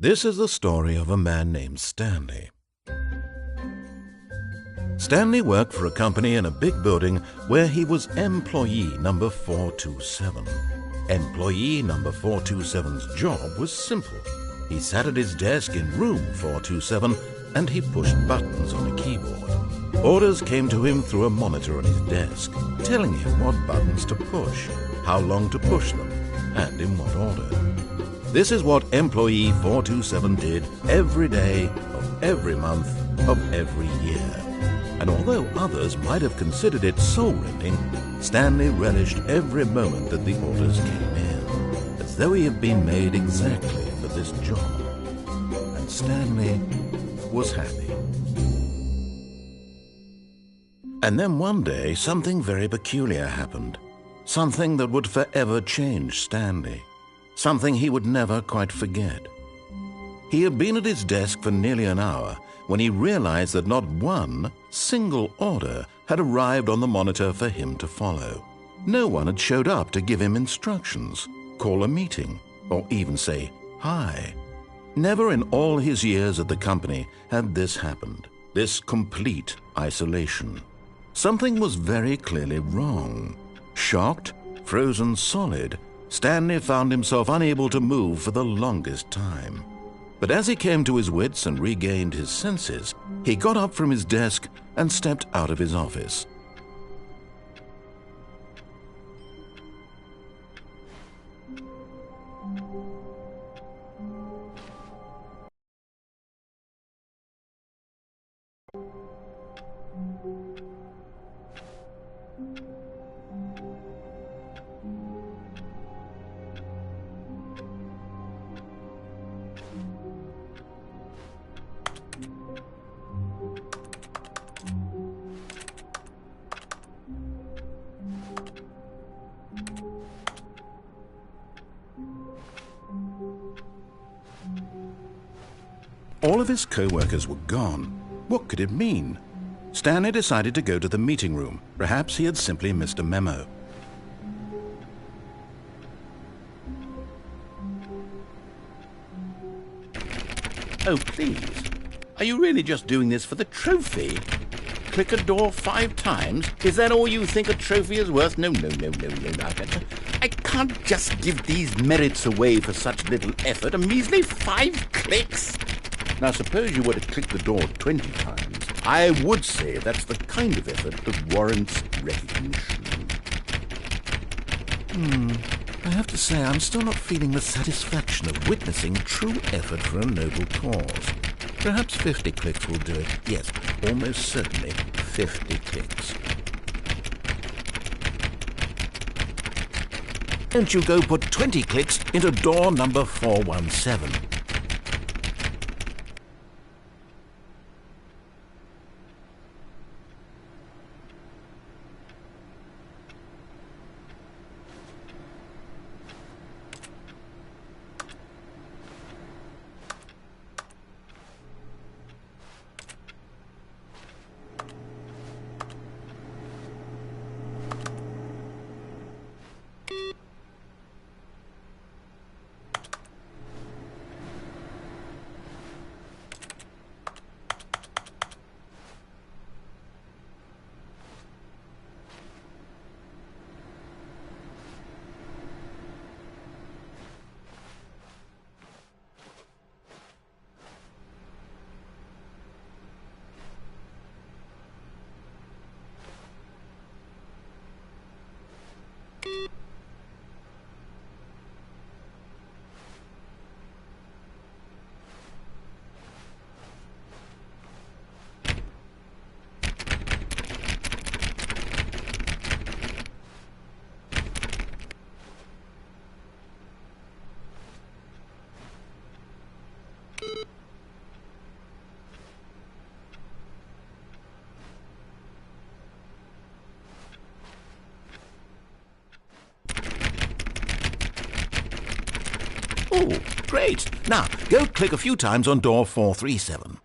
This is the story of a man named Stanley. Stanley worked for a company in a big building where he was employee number 427. Employee number 427's job was simple. He sat at his desk in room 427 and he pushed buttons on a keyboard. Orders came to him through a monitor on his desk, telling him what buttons to push, how long to push them, and in what order. This is what employee 427 did every day of every month of every year. And although others might have considered it soul-rending, Stanley relished every moment that the orders came in, as though he had been made exactly for this job. And Stanley was happy. And then one day, something very peculiar happened. Something that would forever change Stanley. Something he would never quite forget. He had been at his desk for nearly an hour when he realized that not one single order had arrived on the monitor for him to follow. No one had showed up to give him instructions, call a meeting, or even say hi. Never in all his years at the company had this happened, this complete isolation. Something was very clearly wrong. Shocked, frozen solid, Stanley found himself unable to move for the longest time. But as he came to his wits and regained his senses, he got up from his desk and stepped out of his office. All of his co-workers were gone. What could it mean? Stanley decided to go to the meeting room. Perhaps he had simply missed a memo. Oh, please. Are you really just doing this for the trophy? Click a door 5 times? Is that all you think a trophy is worth? No. I can't just give these merits away for such little effort. A measly 5 clicks. Now, suppose you were to click the door 20 times. I would say that's the kind of effort that warrants recognition. I have to say I'm still not feeling the satisfaction of witnessing true effort for a noble cause. Perhaps 50 clicks will do it. Yes, almost certainly 50 clicks. Don't you go put 20 clicks into door number 417. Oh, great. Now, go click a few times on door 437.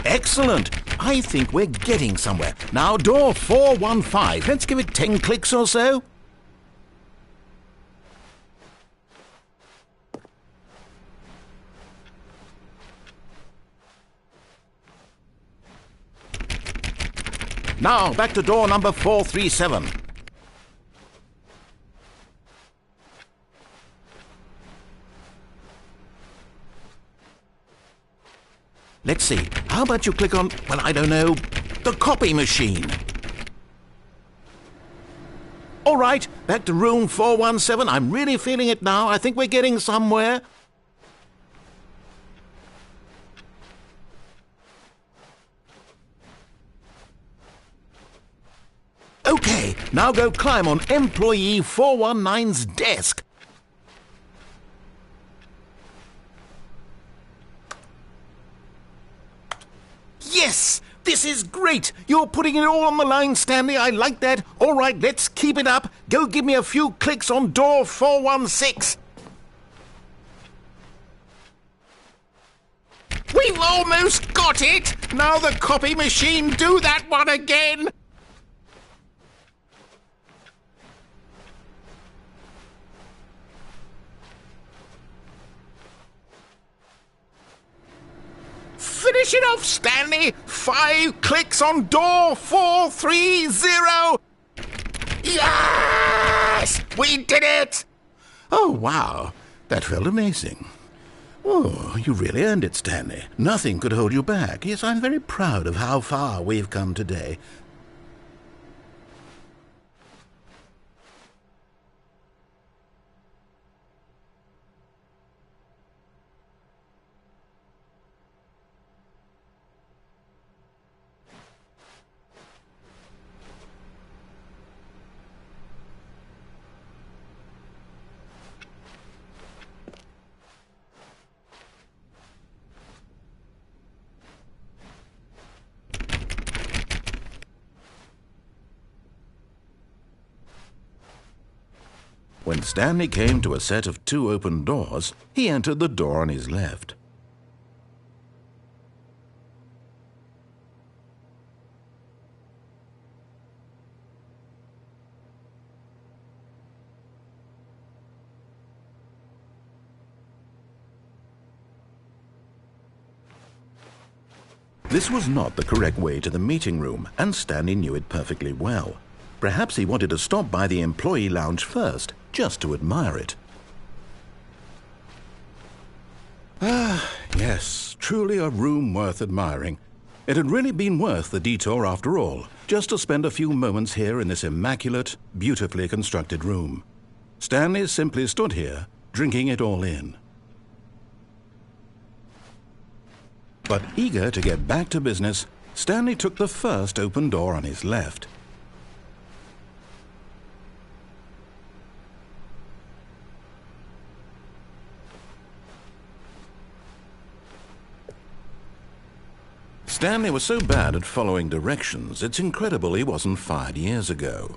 Excellent! I think we're getting somewhere. Now, door 415. Let's give it 10 clicks or so. Now, back to door number 437. Let's see. How about you click on, well, I don't know, the copy machine? All right, back to room 417. I'm really feeling it now. I think we're getting somewhere. Okay, now go climb on employee 419's desk. Yes! This is great! You're putting it all on the line, Stanley. I like that. All right, let's keep it up. Go give me a few clicks on door 416. We've almost got it! Now the copy machine, do that one again! Finish it off, Stanley! 5 clicks on door 430! Yes! We did it! Oh, wow. That felt amazing. Oh, you really earned it, Stanley. Nothing could hold you back. Yes, I'm very proud of how far we've come today. When Stanley came to a set of 2 open doors, he entered the door on his left. This was not the correct way to the meeting room, and Stanley knew it perfectly well. Perhaps he wanted to stop by the employee lounge first, just to admire it. Ah, yes, truly a room worth admiring. It had really been worth the detour after all, just to spend a few moments here in this immaculate, beautifully constructed room. Stanley simply stood here, drinking it all in. But eager to get back to business, Stanley took the first open door on his left. Stanley was so bad at following directions, it's incredible he wasn't fired years ago.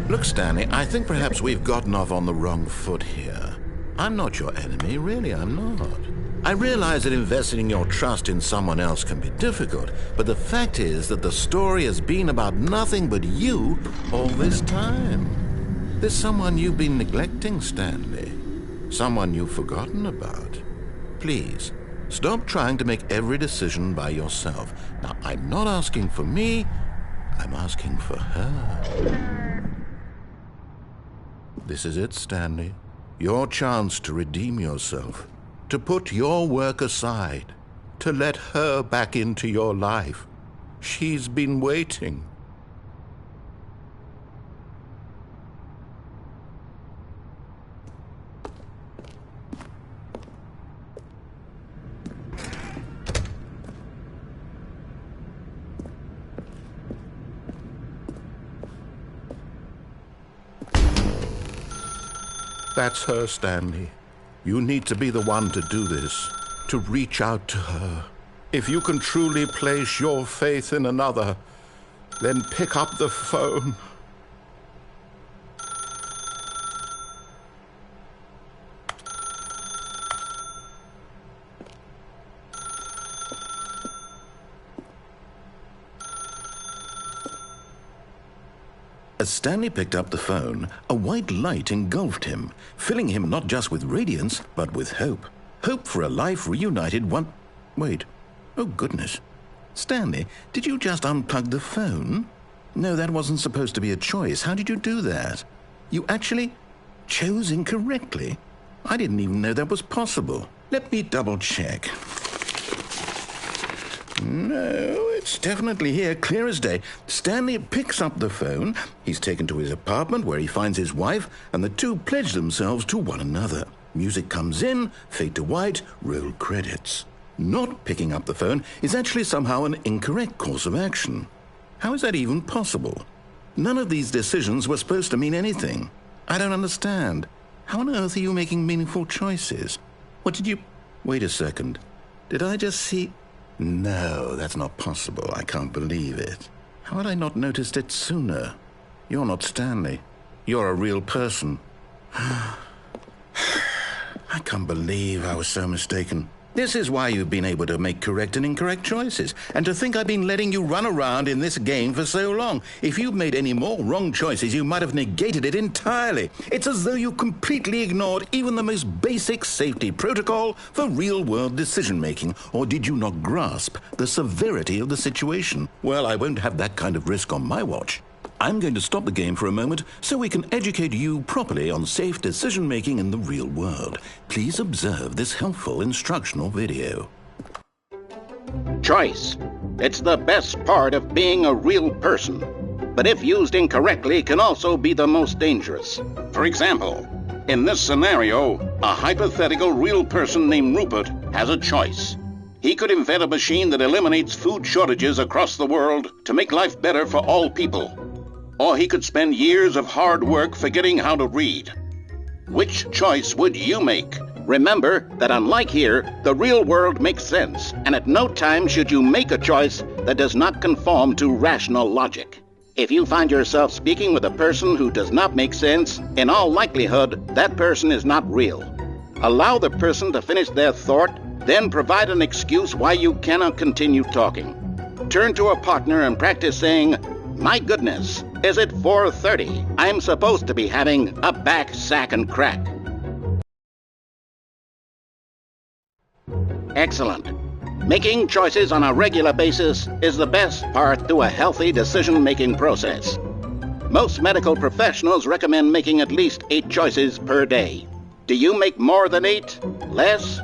Look, Stanley, I think perhaps we've gotten off on the wrong foot here. I'm not your enemy, really, I'm not. I realize that investing your trust in someone else can be difficult, but the fact is that the story has been about nothing but you all this time. There's someone you've been neglecting, Stanley. Someone you've forgotten about. Please, stop trying to make every decision by yourself. Now, I'm not asking for me, I'm asking for her. This is it, Stanley. Your chance to redeem yourself, to put your work aside, to let her back into your life. She's been waiting. That's her, Stanley. You need to be the one to do this, to reach out to her. If you can truly place your faith in another, then pick up the phone. As Stanley picked up the phone, a white light engulfed him, filling him not just with radiance, but with hope. Hope for a life reunited one... Wait. Oh, goodness. Stanley, did you just unplug the phone? No, that wasn't supposed to be a choice. How did you do that? You actually chose incorrectly? I didn't even know that was possible. Let me double-check. No, it's definitely here, clear as day. Stanley picks up the phone. He's taken to his apartment where he finds his wife, and the two pledge themselves to one another. Music comes in, fade to white, roll credits. Not picking up the phone is actually somehow an incorrect course of action. How is that even possible? None of these decisions were supposed to mean anything. I don't understand. How on earth are you making meaningful choices? What did you... Wait a second. Did I just see... No, that's not possible. I can't believe it. How had I not noticed it sooner? You're not Stanley. You're a real person. I can't believe I was so mistaken. This is why you've been able to make correct and incorrect choices. And to think I've been letting you run around in this game for so long. If you'd made any more wrong choices, you might have negated it entirely. It's as though you completely ignored even the most basic safety protocol for real-world decision-making. Or did you not grasp the severity of the situation? Well, I won't have that kind of risk on my watch. I'm going to stop the game for a moment so we can educate you properly on safe decision-making in the real world. Please observe this helpful instructional video. Choice. It's the best part of being a real person, but if used incorrectly can also be the most dangerous. For example, in this scenario, a hypothetical real person named Rupert has a choice. He could invent a machine that eliminates food shortages across the world to make life better for all people. Or he could spend years of hard work forgetting how to read. Which choice would you make? Remember that unlike here, the real world makes sense, and at no time should you make a choice that does not conform to rational logic. If you find yourself speaking with a person who does not make sense, in all likelihood, that person is not real. Allow the person to finish their thought, then provide an excuse why you cannot continue talking. Turn to a partner and practice saying, "My goodness, is it 4:30? I'm supposed to be having a back, sack, and crack." Excellent. Making choices on a regular basis is the best part to a healthy decision-making process. Most medical professionals recommend making at least 8 choices per day. Do you make more than 8? Less?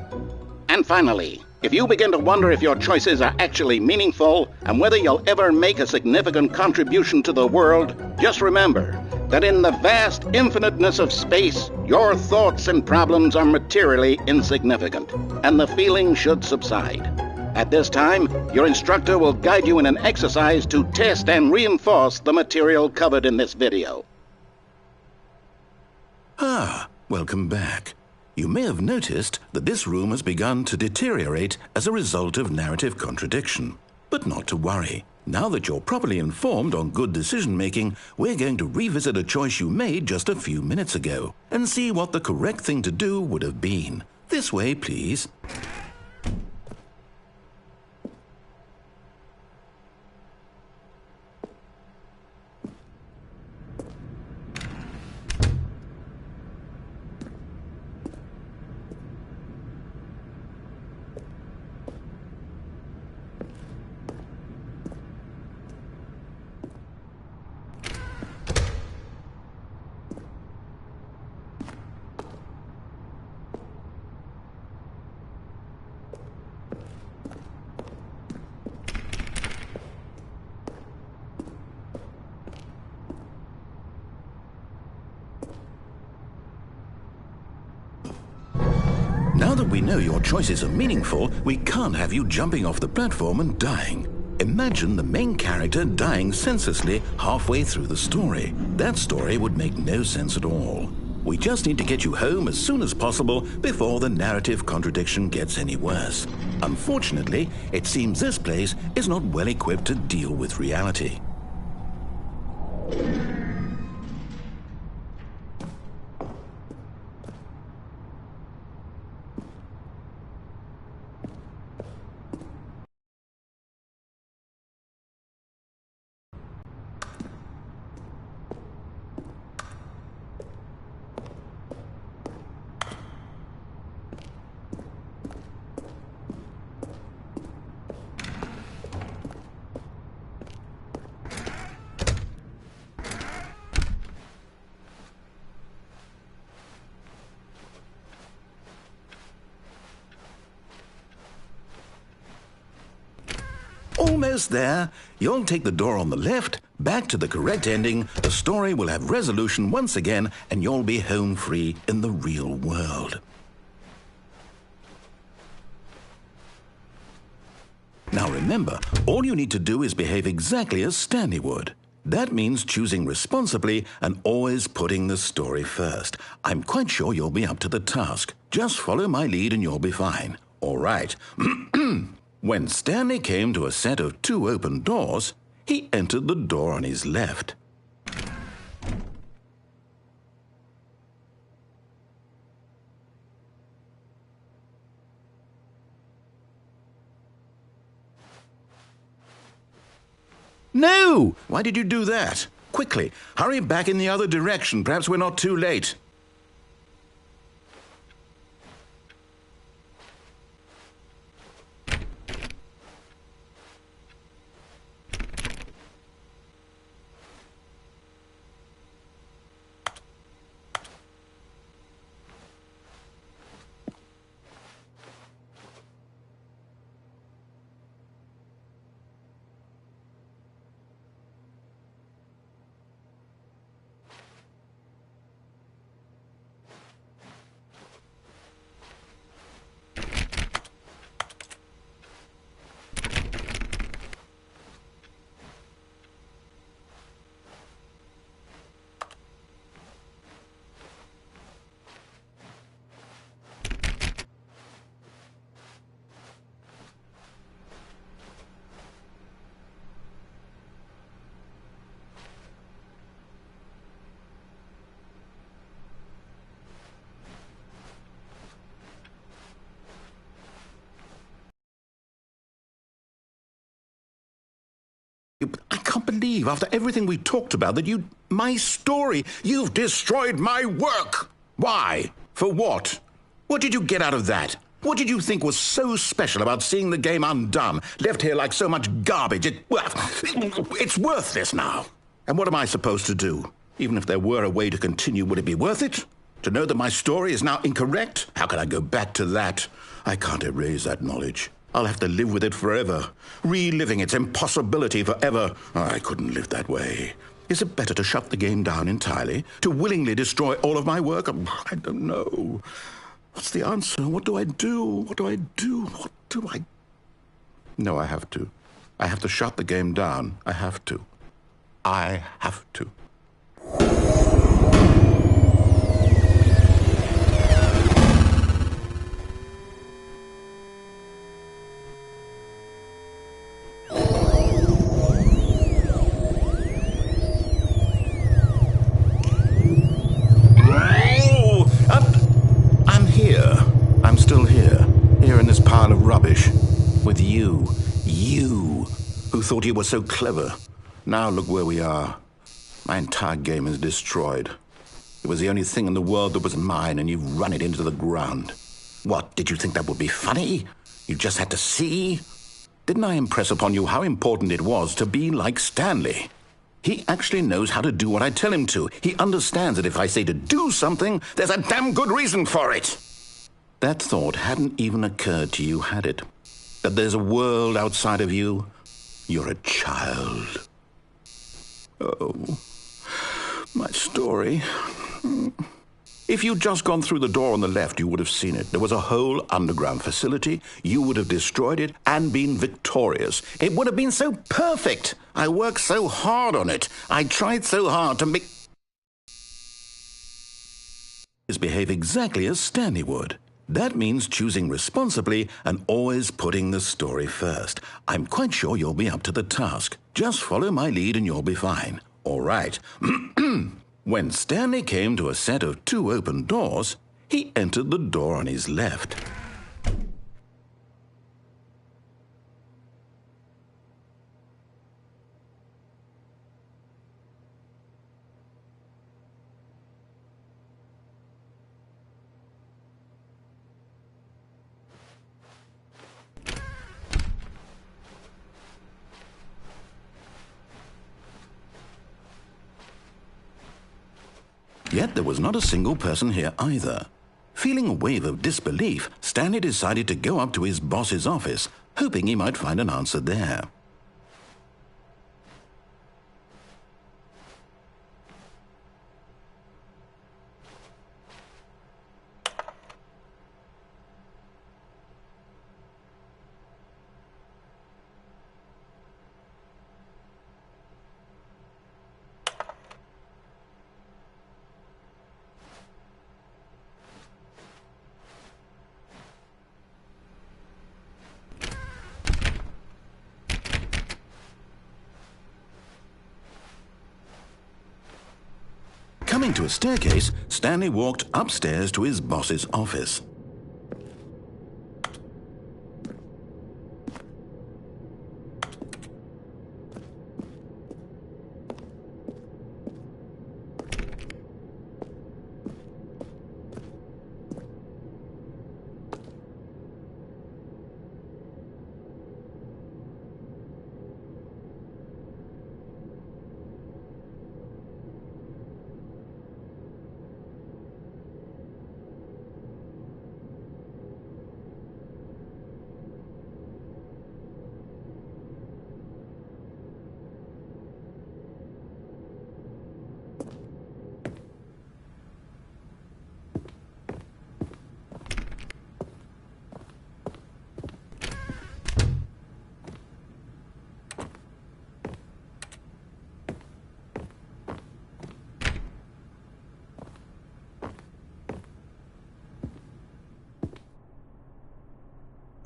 And finally, if you begin to wonder if your choices are actually meaningful and whether you'll ever make a significant contribution to the world, just remember that in the vast infiniteness of space, your thoughts and problems are materially insignificant, and the feeling should subside. At this time, your instructor will guide you in an exercise to test and reinforce the material covered in this video. Welcome back. You may have noticed that this room has begun to deteriorate as a result of narrative contradiction. But not to worry. Now that you're properly informed on good decision-making, we're going to revisit a choice you made just a few minutes ago and see what the correct thing to do would have been. This way, please. Now that we know your choices are meaningful, we can't have you jumping off the platform and dying. Imagine the main character dying senselessly halfway through the story. That story would make no sense at all. We just need to get you home as soon as possible before the narrative contradiction gets any worse. Unfortunately, it seems this place is not well equipped to deal with reality. Almost there. You'll take the door on the left, back to the correct ending, the story will have resolution once again, and you'll be home free in the real world. Now remember, all you need to do is behave exactly as Stanley would. That means choosing responsibly and always putting the story first. I'm quite sure you'll be up to the task. Just follow my lead and you'll be fine. All right. When Stanley came to a set of 2 open doors, he entered the door on his left. No! Why did you do that? Quickly, hurry back in the other direction. Perhaps we're not too late. I can't believe, after everything we talked about, that my story, you've destroyed my work. Why? For what? What did you get out of that? What did you think was so special about seeing the game undone, left here like so much garbage? It's worthless now. And what am I supposed to do? Even if there were a way to continue, would it be worth it? To know that my story is now incorrect? How can I go back to that? I can't erase that knowledge. I'll have to live with it forever, reliving its impossibility forever. I couldn't live that way. Is it better to shut the game down entirely? To willingly destroy all of my work? I don't know. What's the answer? What do I do? What do I do? What do I... No, I have to. I have to shut the game down. I have to. I have to. I'm still here in this pile of rubbish, with you, who thought you were so clever. Now look where we are. My entire game is destroyed. It was the only thing in the world that was mine, and you've run it into the ground. What, did you think that would be funny? You just had to see? Didn't I impress upon you how important it was to be like Stanley? He actually knows how to do what I tell him to. He understands that if I say to do something, there's a damn good reason for it. That thought hadn't even occurred to you, had it? That there's a world outside of you? You're a child. Oh, my story. If you'd just gone through the door on the left, you would have seen it. There was a whole underground facility. You would have destroyed it and been victorious. It would have been so perfect. I worked so hard on it. I tried so hard to make... behave exactly as Stanley would. That means choosing responsibly and always putting the story first. I'm quite sure you'll be up to the task. Just follow my lead and you'll be fine. All right. When Stanley came to a set of 2 open doors, he entered the door on his left. Yet there was not a single person here either. Feeling a wave of disbelief, Stanley decided to go up to his boss's office, hoping he might find an answer there. Coming to a staircase, Stanley walked upstairs to his boss's office.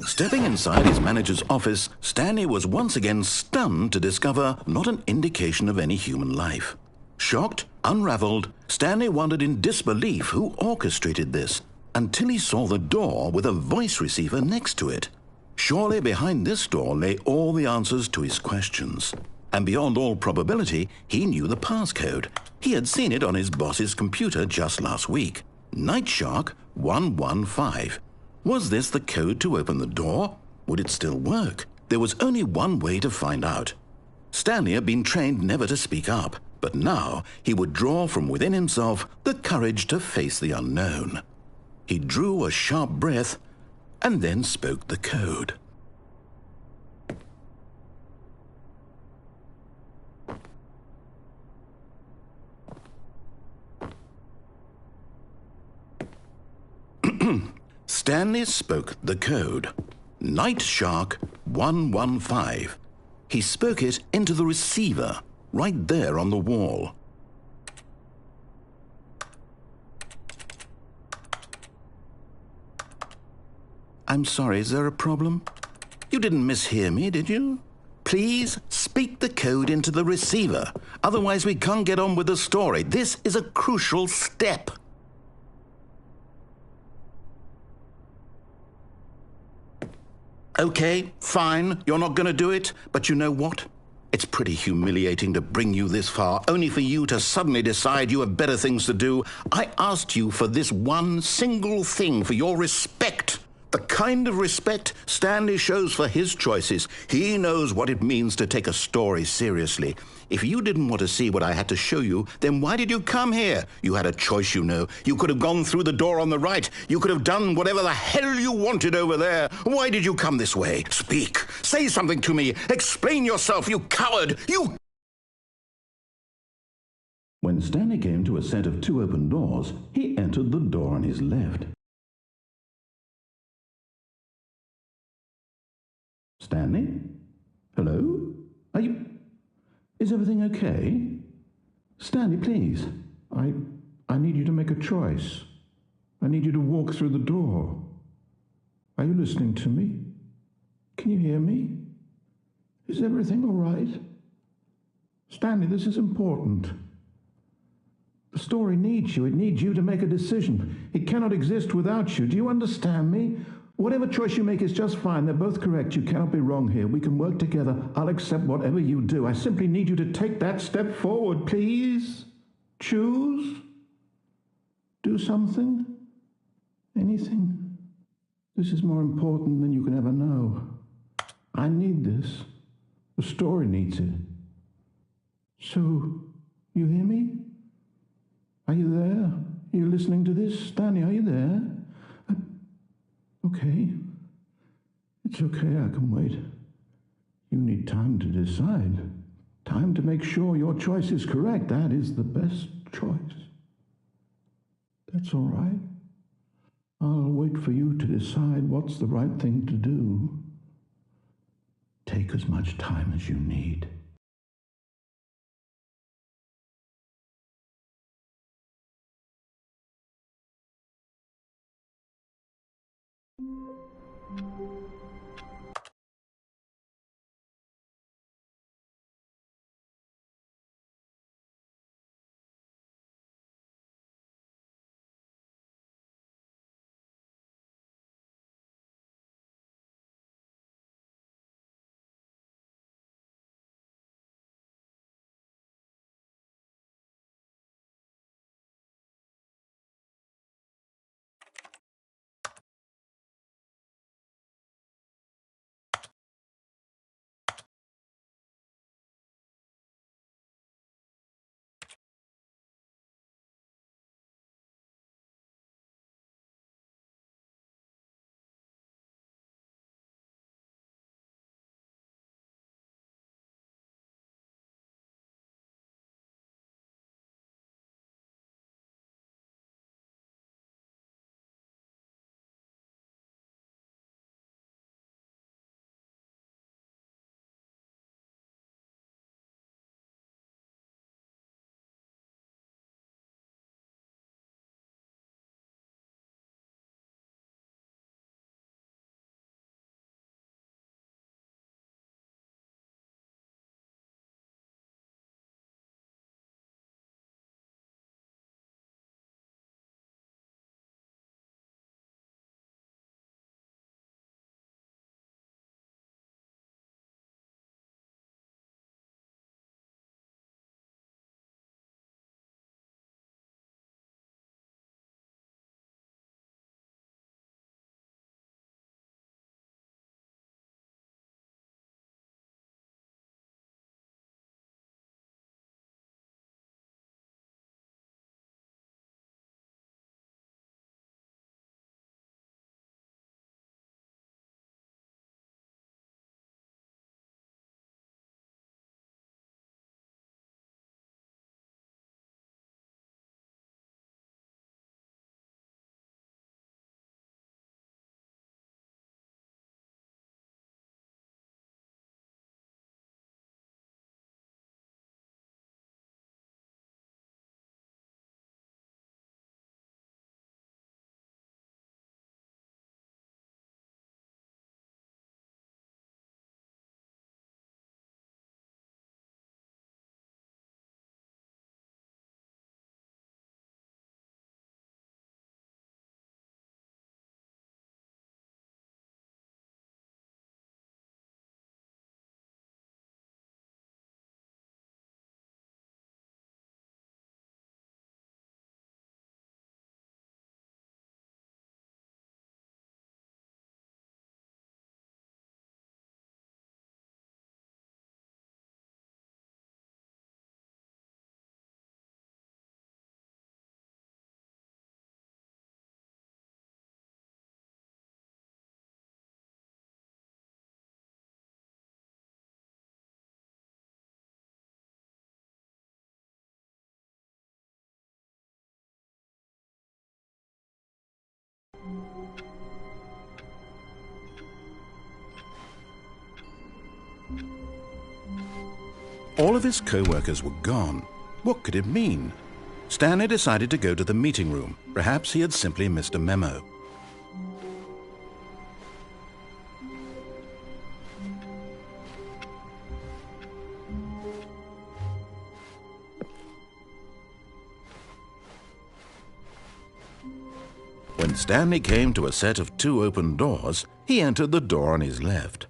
Stepping inside his manager's office, Stanley was once again stunned to discover not an indication of any human life. Shocked, unraveled, Stanley wondered in disbelief who orchestrated this, until he saw the door with a voice receiver next to it. Surely behind this door lay all the answers to his questions. And beyond all probability, he knew the passcode. He had seen it on his boss's computer just last week. Nightshark 115. Was this the code to open the door? Would it still work? There was only one way to find out. Stanley had been trained never to speak up, but now he would draw from within himself the courage to face the unknown. He drew a sharp breath and then spoke the code. Stanley spoke the code. Nightshark 115. He spoke it into the receiver, right there on the wall. I'm sorry, is there a problem? You didn't mishear me, did you? Please speak the code into the receiver. Otherwise, we can't get on with the story. This is a crucial step. Okay, fine, you're not going to do it, but you know what? It's pretty humiliating to bring you this far, only for you to suddenly decide you have better things to do. I asked you for this one single thing, for your respect. The kind of respect Stanley shows for his choices. He knows what it means to take a story seriously. If you didn't want to see what I had to show you, then why did you come here? You had a choice, you know. You could have gone through the door on the right. You could have done whatever the hell you wanted over there. Why did you come this way? Speak. Say something to me. Explain yourself, you coward. You... When Stanley came to a set of 2 open doors, he entered the door on his left. Stanley? Hello? Is everything okay? Stanley, please. I need you to make a choice. I need you to walk through the door. Are you listening to me? Can you hear me? Is everything all right? Stanley, this is important. The story needs you. It needs you to make a decision. It cannot exist without you. Do you understand me? Whatever choice you make is just fine. They're both correct. You cannot be wrong here. We can work together. I'll accept whatever you do. I simply need you to take that step forward, please. Choose. Do something. Anything. This is more important than you can ever know. I need this. The story needs it. So, you hear me? Are you there? Are you listening to this? Stanley, are you there? Okay. It's okay, I can wait. You need time to decide. Time to make sure your choice is correct. That is the best choice. That's all right. I'll wait for you to decide what's the right thing to do. Take as much time as you need. All of his co-workers were gone. What could it mean? Stanley decided to go to the meeting room. Perhaps he had simply missed a memo. When Stanley came to a set of 2 open doors, he entered the door on his left.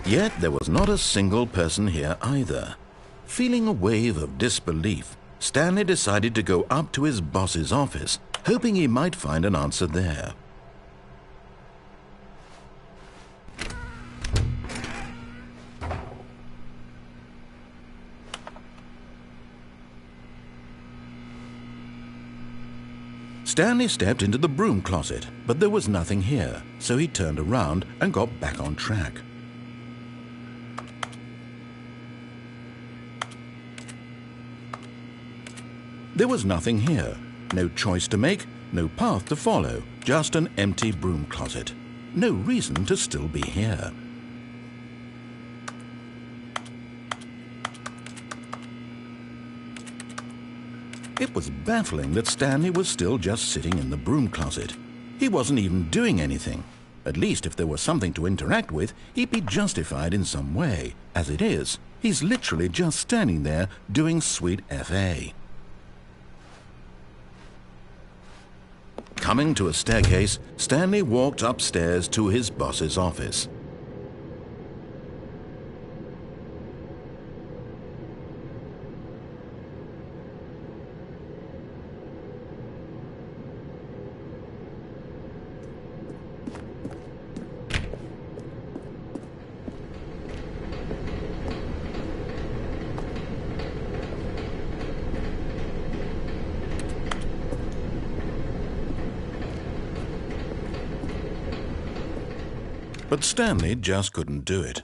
Yet there was not a single person here either. Feeling a wave of disbelief, Stanley decided to go up to his boss's office, hoping he might find an answer there. Stanley stepped into the broom closet, but there was nothing here, so he turned around and got back on track. There was nothing here. No choice to make, no path to follow, just an empty broom closet. No reason to still be here. It was baffling that Stanley was still just sitting in the broom closet. He wasn't even doing anything. At least if there was something to interact with, he'd be justified in some way. As it is, he's literally just standing there doing sweet FA. Coming to a staircase, Stanley walked upstairs to his boss's office. But Stanley just couldn't do it.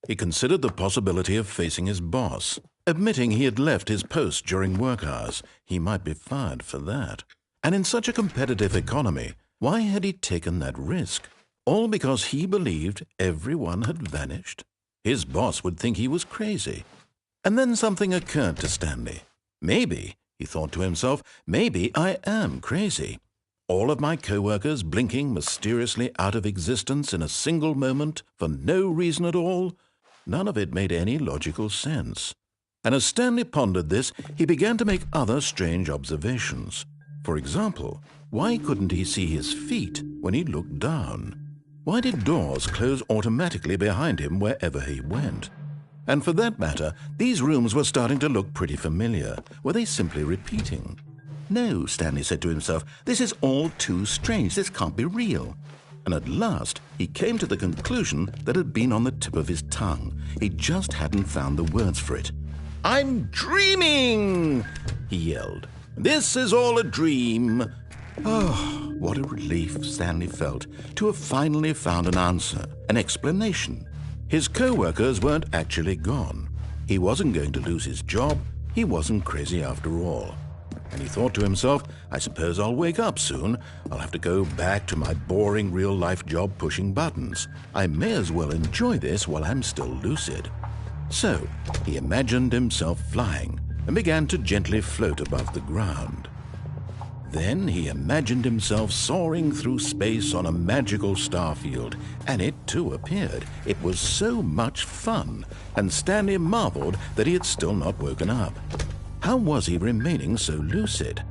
He considered the possibility of facing his boss. Admitting he had left his post during work hours, he might be fired for that. And in such a competitive economy, why had he taken that risk? All because he believed everyone had vanished? His boss would think he was crazy. And then something occurred to Stanley. Maybe, he thought to himself, maybe I am crazy. All of my co-workers blinking mysteriously out of existence in a single moment for no reason at all? None of it made any logical sense. And as Stanley pondered this, he began to make other strange observations. For example, why couldn't he see his feet when he looked down? Why did doors close automatically behind him wherever he went? And for that matter, these rooms were starting to look pretty familiar. Were they simply repeating? No, Stanley said to himself, this is all too strange. This can't be real. And at last, he came to the conclusion that had been on the tip of his tongue. He just hadn't found the words for it. "I'm dreaming!" he yelled. "This is all a dream." Oh, what a relief Stanley felt to have finally found an answer, an explanation. His co-workers weren't actually gone. He wasn't going to lose his job. He wasn't crazy after all. And he thought to himself, I suppose I'll wake up soon. I'll have to go back to my boring real-life job pushing buttons. I may as well enjoy this while I'm still lucid. So he imagined himself flying and began to gently float above the ground. Then he imagined himself soaring through space on a magical starfield, and it too appeared. It was so much fun, and Stanley marveled that he had still not woken up. How was he remaining so lucid?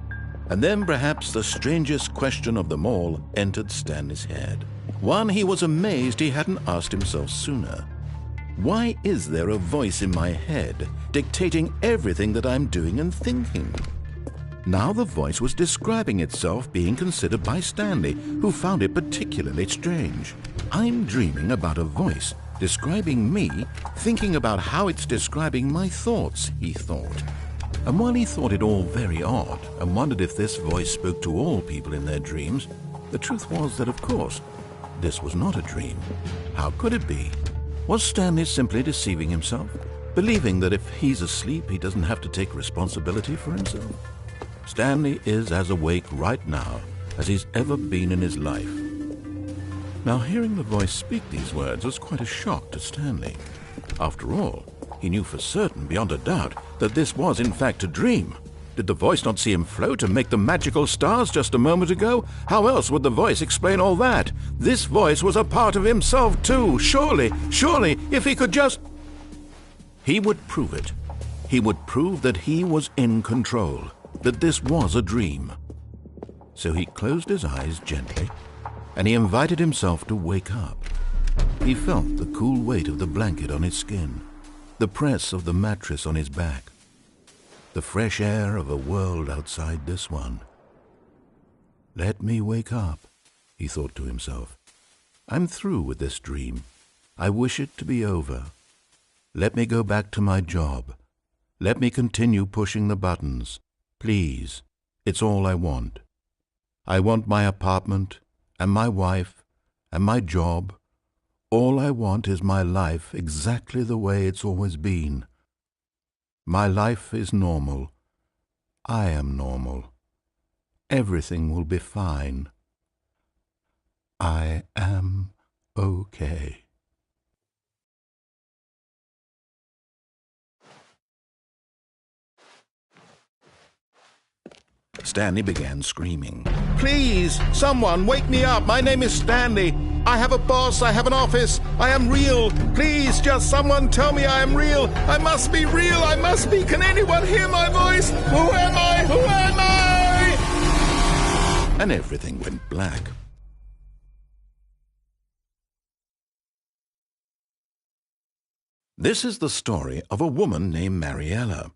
And then perhaps the strangest question of them all entered Stanley's head. One he was amazed he hadn't asked himself sooner. Why is there a voice in my head dictating everything that I'm doing and thinking? Now the voice was describing itself being considered by Stanley, who found it particularly strange. I'm dreaming about a voice describing me, thinking about how it's describing my thoughts, he thought. And while he thought it all very odd and wondered if this voice spoke to all people in their dreams, the truth was that, of course, This was not a dream. How could it be? Was Stanley simply deceiving himself, believing that if he's asleep, he doesn't have to take responsibility for himself? Stanley is as awake right now as he's ever been in his life. Now, hearing the voice speak these words was quite a shock to Stanley. After all, he knew for certain, beyond a doubt, that this was in fact a dream. Did the voice not see him float and make the magical stars just a moment ago? How else would the voice explain all that? This voice was a part of himself too. Surely, if he could just... He would prove it. He would prove that he was in control, that this was a dream. So he closed his eyes gently, and he invited himself to wake up. He felt the cool weight of the blanket on his skin, the press of the mattress on his back, the fresh air of a world outside this one. Let me wake up, he thought to himself. I'm through with this dream. I wish it to be over. Let me go back to my job. Let me continue pushing the buttons. Please, it's all I want. I want my apartment, and my wife, and my job. All I want is my life exactly the way it's always been. My life is normal. I am normal. Everything will be fine. I am okay. Stanley began screaming. Please, someone, wake me up. My name is Stanley. I have a boss. I have an office. I am real. Please, just someone tell me I am real. I must be real. I must be. Can anyone hear my voice? Who am I? Who am I? And everything went black. This is the story of a woman named Mariella.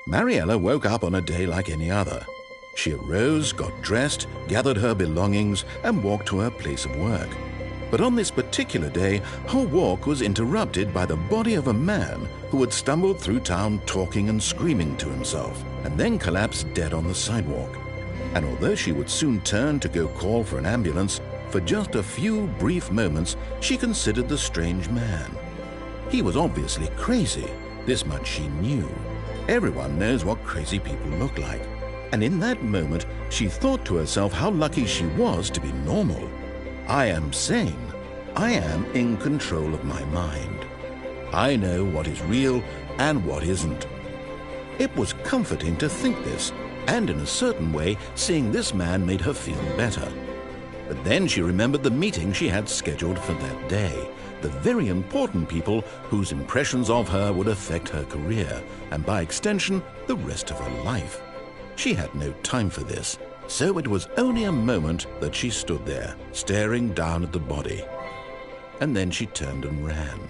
Mariella woke up on a day like any other. She arose, got dressed, gathered her belongings, and walked to her place of work. But on this particular day, her walk was interrupted by the body of a man who had stumbled through town talking and screaming to himself, and then collapsed dead on the sidewalk. And although she would soon turn to go call for an ambulance, for just a few brief moments she considered the strange man. He was obviously crazy, this much she knew. Everyone knows what crazy people look like. And in that moment, she thought to herself how lucky she was to be normal. I am sane. I am in control of my mind. I know what is real and what isn't. It was comforting to think this, and in a certain way, seeing this man made her feel better. But then she remembered the meeting she had scheduled for that day. The very important people whose impressions of her would affect her career, and by extension, the rest of her life. She had no time for this, so it was only a moment that she stood there, staring down at the body. And then she turned and ran.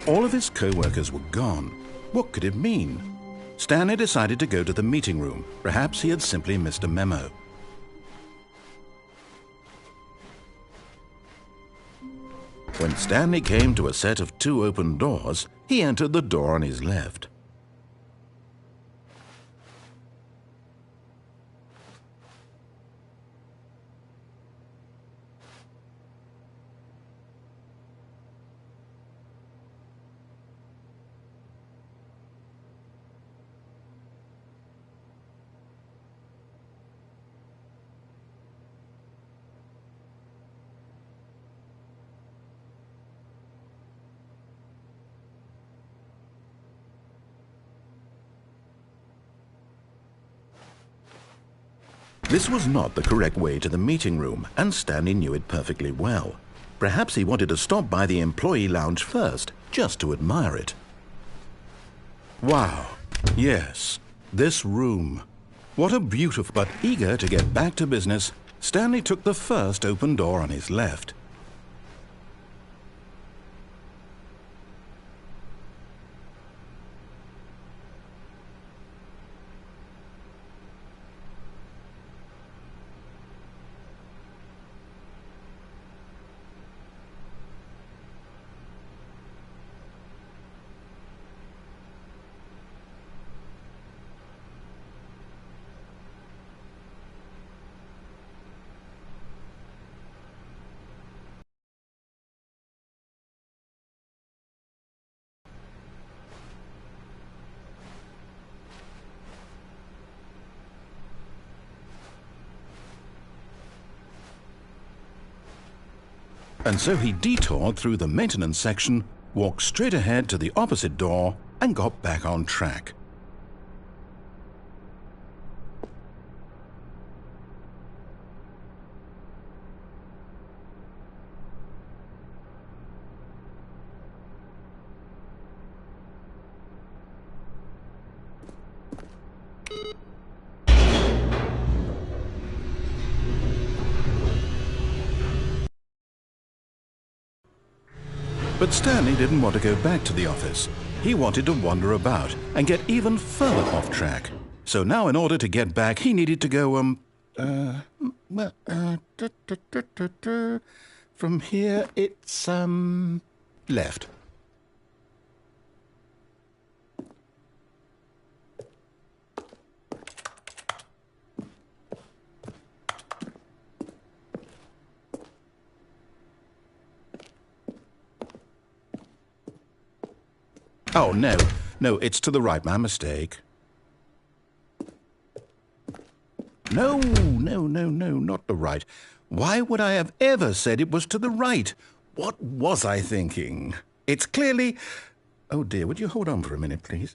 All of his co-workers were gone. What could it mean? Stanley decided to go to the meeting room. Perhaps he had simply missed a memo. When Stanley came to a set of 2 open doors, he entered the door on his left. This was not the correct way to the meeting room, and Stanley knew it perfectly well. Perhaps he wanted to stop by the employee lounge first, just to admire it. Wow, yes, this room. What a beautiful... But eager to get back to business, Stanley took the first open door on his left. And so he detoured through the maintenance section, walked straight ahead to the opposite door, and got back on track. But Stanley didn't want to go back to the office. He wanted to wander about and get even further off track. So now in order to get back, he needed to go, from here it's, left. Oh, no, it's to the right, my mistake. No, not the right. Why would I have ever said it was to the right? What was I thinking? It's clearly... Oh, dear, would you hold on for a minute, please?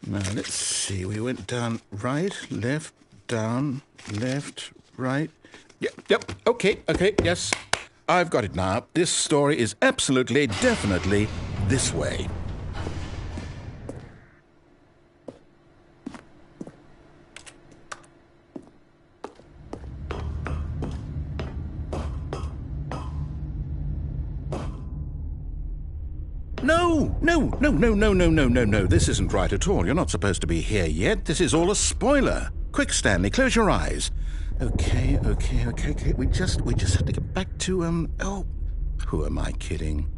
Now, let's see. We went down right, left, down, left, right. Yep, okay, yes. I've got it now. This story is absolutely, definitely this way. No. This isn't right at all. You're not supposed to be here yet. This is all a spoiler. Quick, Stanley, close your eyes. Okay. We just have to get back to, oh, who am I kidding?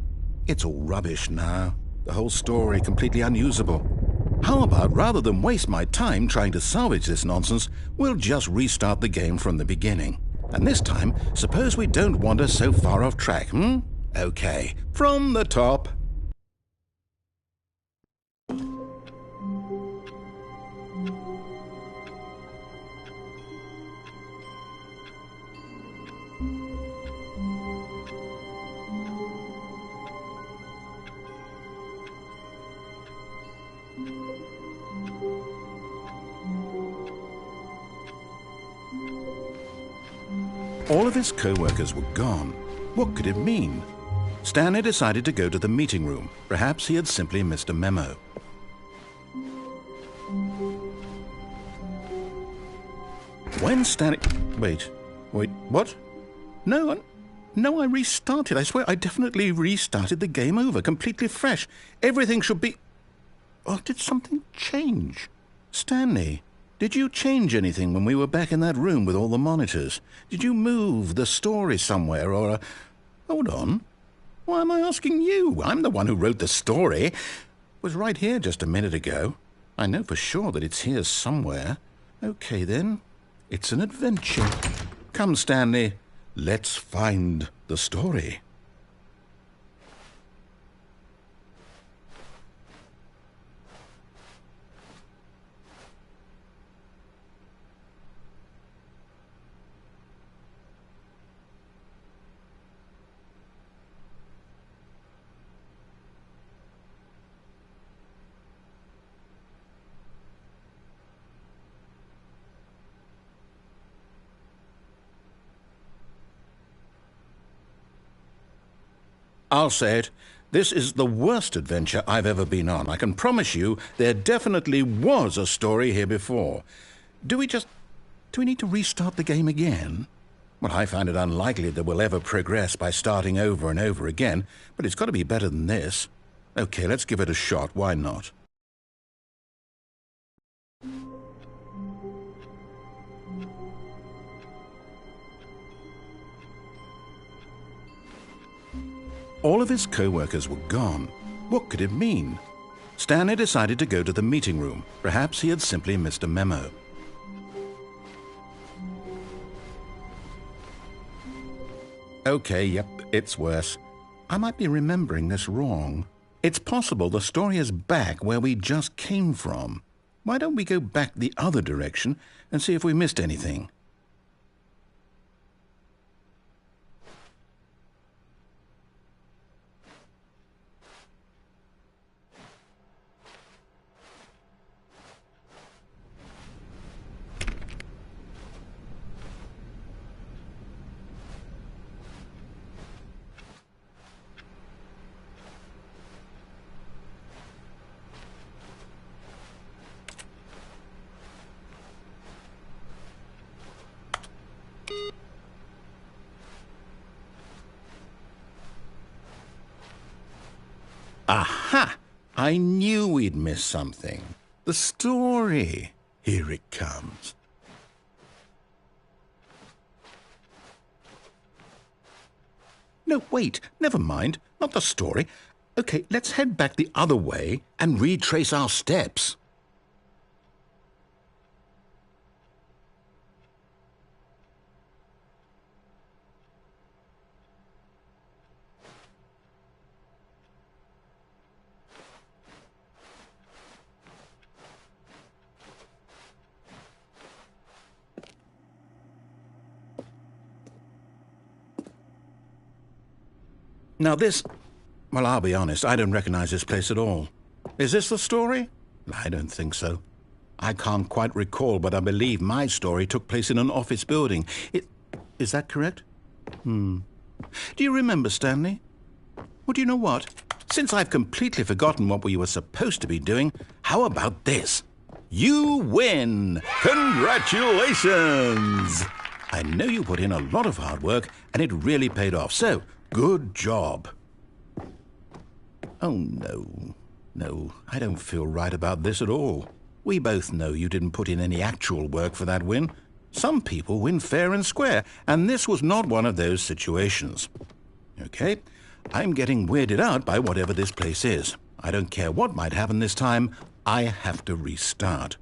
It's all rubbish now. The whole story completely unusable. How about, rather than waste my time trying to salvage this nonsense, we'll just restart the game from the beginning. And this time, suppose we don't wander so far off track, Okay, from the top. All of his co-workers were gone. What could it mean? Stanley decided to go to the meeting room. Perhaps he had simply missed a memo. When Stanley... Wait, what? No, I restarted. I swear I definitely restarted the game over, completely fresh. Everything should be... Oh, did something change? Stanley, did you change anything when we were back in that room with all the monitors? Did you move the story somewhere or... Hold on. Why am I asking you? I'm the one who wrote the story. It was right here just a minute ago. I know for sure that it's here somewhere. Okay, then. It's an adventure. Come, Stanley. Let's find the story. I'll say it. This is the worst adventure I've ever been on. I can promise you there definitely was a story here before. Do we need to restart the game again? Well, I find it unlikely that we'll ever progress by starting over and over again, but it's got to be better than this. Okay, let's give it a shot. Why not? All of his co-workers were gone. What could it mean? Stanley decided to go to the meeting room. Perhaps he had simply missed a memo. Okay, yep, it's worse. I might be remembering this wrong. It's possible the story is back where we just came from. Why don't we go back the other direction and see if we missed anything? Aha! I knew we'd miss something. The story. Here it comes. No, wait, never mind. Not the story. Okay, let's head back the other way and retrace our steps. Now this... Well, I'll be honest, I don't recognize this place at all. Is this the story? I don't think so. I can't quite recall, but I believe my story took place in an office building. Is that correct? Do you remember, Stanley? Well, do you know what? Since I've completely forgotten what we were supposed to be doing, how about this? You win! Congratulations! I know you put in a lot of hard work, and it really paid off, so good job. Oh, no. No, I don't feel right about this at all. We both know you didn't put in any actual work for that win. Some people win fair and square, and this was not one of those situations. Okay, I'm getting weirded out by whatever this place is. I don't care what might happen this time. I have to restart.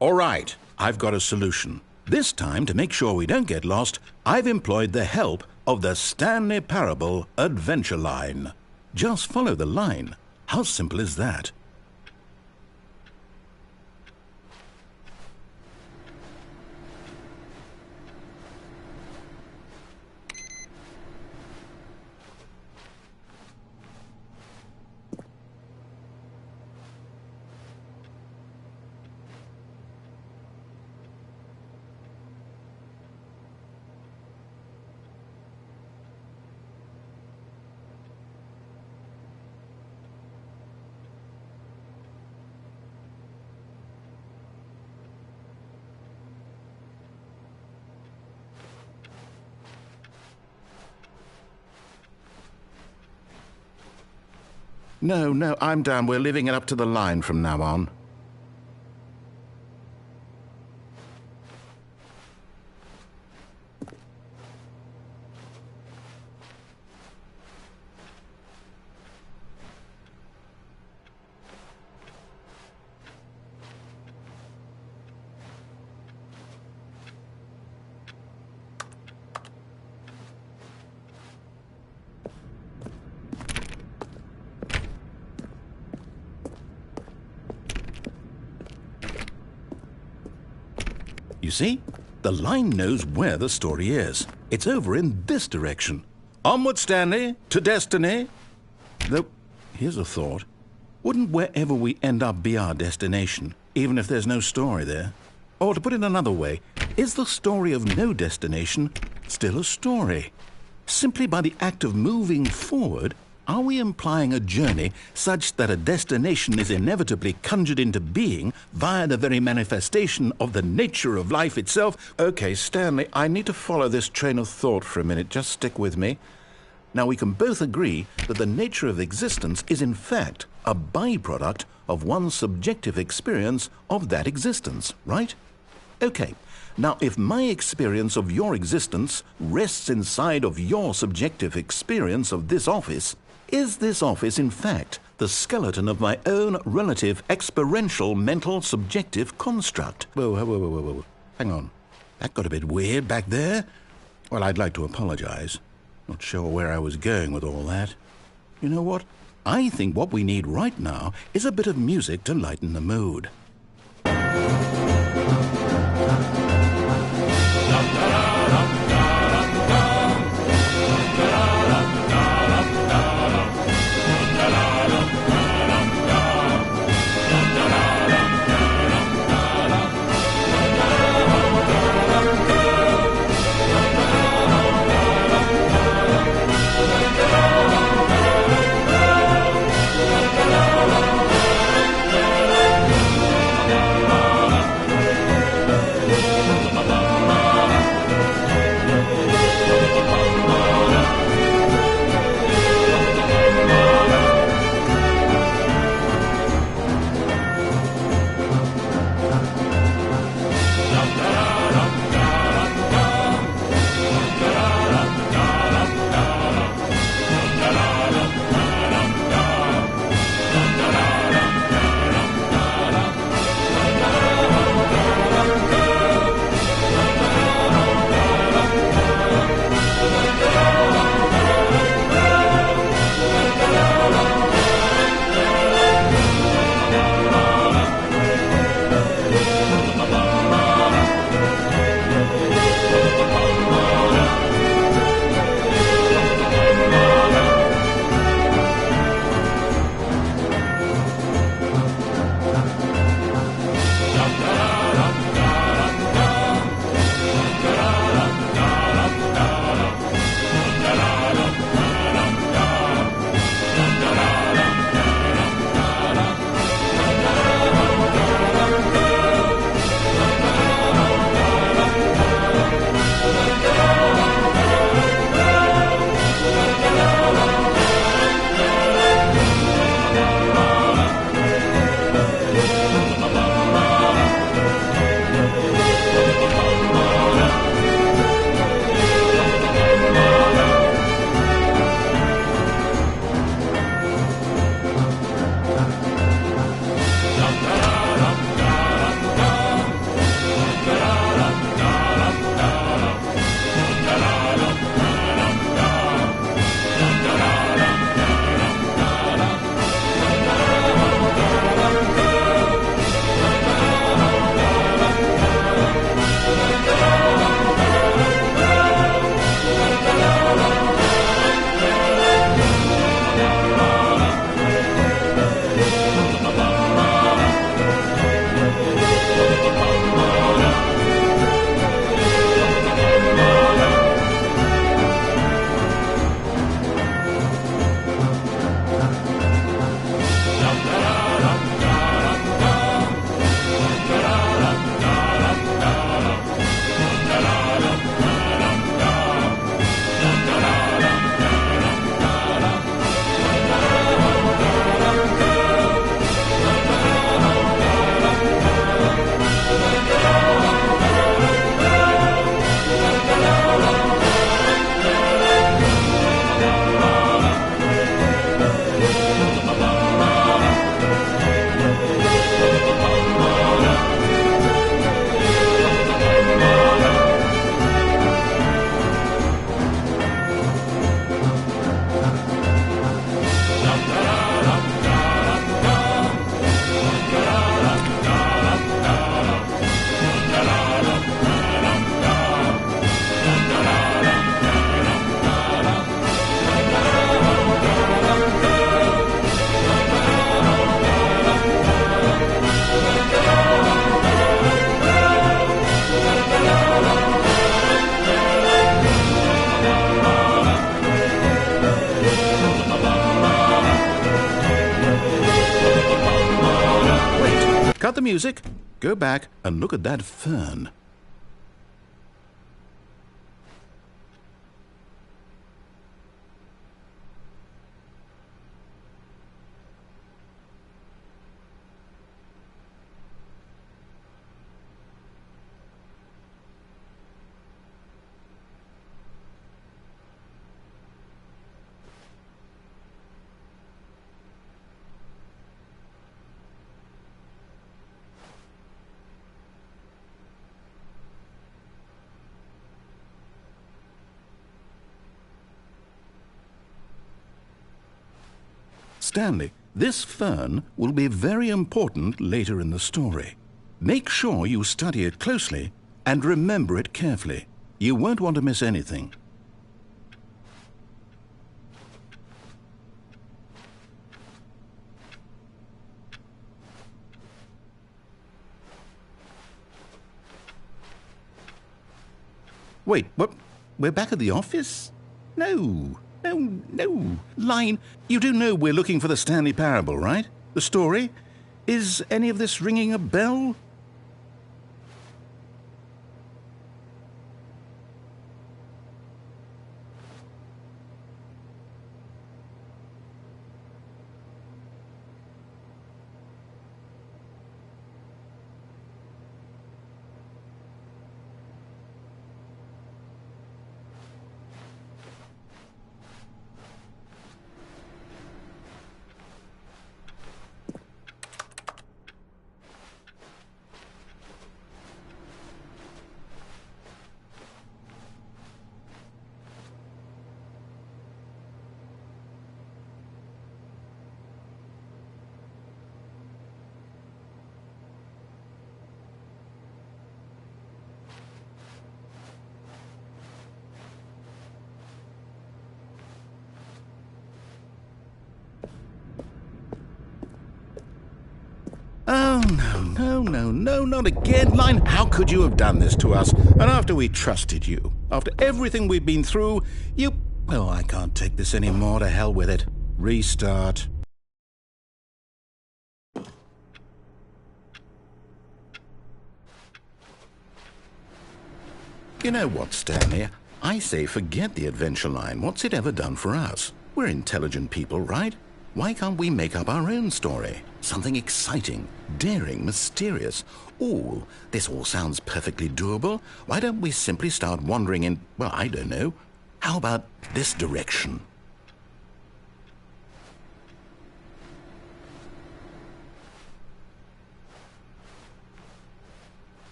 All right, I've got a solution. This time, to make sure we don't get lost, I've employed the help of the Stanley Parable Adventure Line. Just follow the line. How simple is that? No, I'm down. We're leaving it up to the line from now on. You see? The line knows where the story is. It's over in this direction. Onward, Stanley, to destiny. Though, here's a thought. Wouldn't wherever we end up be our destination, even if there's no story there? Or to put it another way, is the story of no destination still a story? Simply by the act of moving forward, are we implying a journey such that a destination is inevitably conjured into being via the very manifestation of the nature of life itself? Okay, Stanley, I need to follow this train of thought for a minute. Just stick with me. Now, we can both agree that the nature of existence is in fact a byproduct of one's subjective experience of that existence, right? Okay. Now, if my experience of your existence rests inside of your subjective experience of this office, is this office, in fact, the skeleton of my own relative experiential mental subjective construct? Whoa. Hang on. That got a bit weird back there. Well, I'd like to apologize. Not sure where I was going with all that. You know what? I think what we need right now is a bit of music to lighten the mood. the music. Go back and look at that fern. Stanley, this fern will be very important later in the story. Make sure you study it closely and remember it carefully. You won't want to miss anything. Wait, what? We're back at the office? No. No. Line, you do know we're looking for the Stanley Parable, right? The story? Is any of this ringing a bell? Oh, no, not again. Line, how could you have done this to us? And after we trusted you, after everything we've been through, you... Oh, I can't take this anymore. To hell with it. Restart. You know what, Stanley? I say forget the adventure line. What's it ever done for us? We're intelligent people, right? Why can't we make up our own story? Something exciting, daring, mysterious. Ooh, this all sounds perfectly doable. Why don't we simply start wandering in, well, I don't know. How about this direction?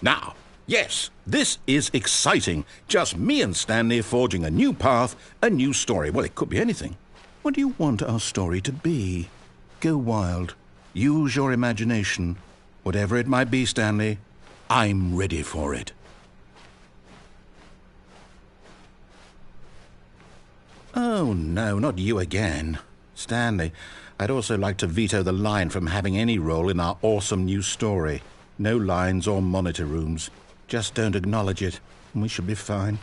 Now, yes, this is exciting. Just me and Stanley forging a new path, a new story. Well, it could be anything. What do you want our story to be? Go wild. Use your imagination. Whatever it might be, Stanley, I'm ready for it. Oh, no, not you again. Stanley, I'd also like to veto the line from having any role in our awesome new story. No lines or monitor rooms. Just don't acknowledge it, and we should be fine.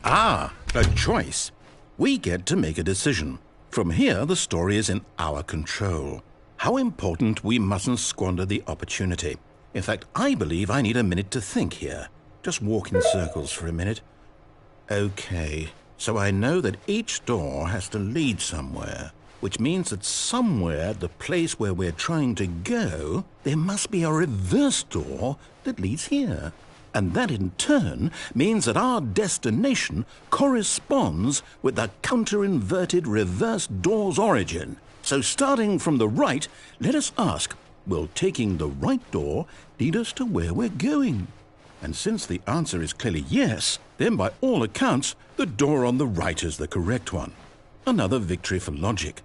Ah, a choice. We get to make a decision. From here, the story is in our control. How important we mustn't squander the opportunity. In fact, I believe I need a minute to think here. Just walk in circles for a minute. Okay, so I know that each door has to lead somewhere, which means that somewhere at the place where we're trying to go, there must be a reverse door that leads here. And that in turn means that our destination corresponds with the counter-inverted reverse door's origin. So starting from the right, let us ask, will taking the right door lead us to where we're going? And since the answer is clearly yes, then by all accounts, the door on the right is the correct one. Another victory for logic.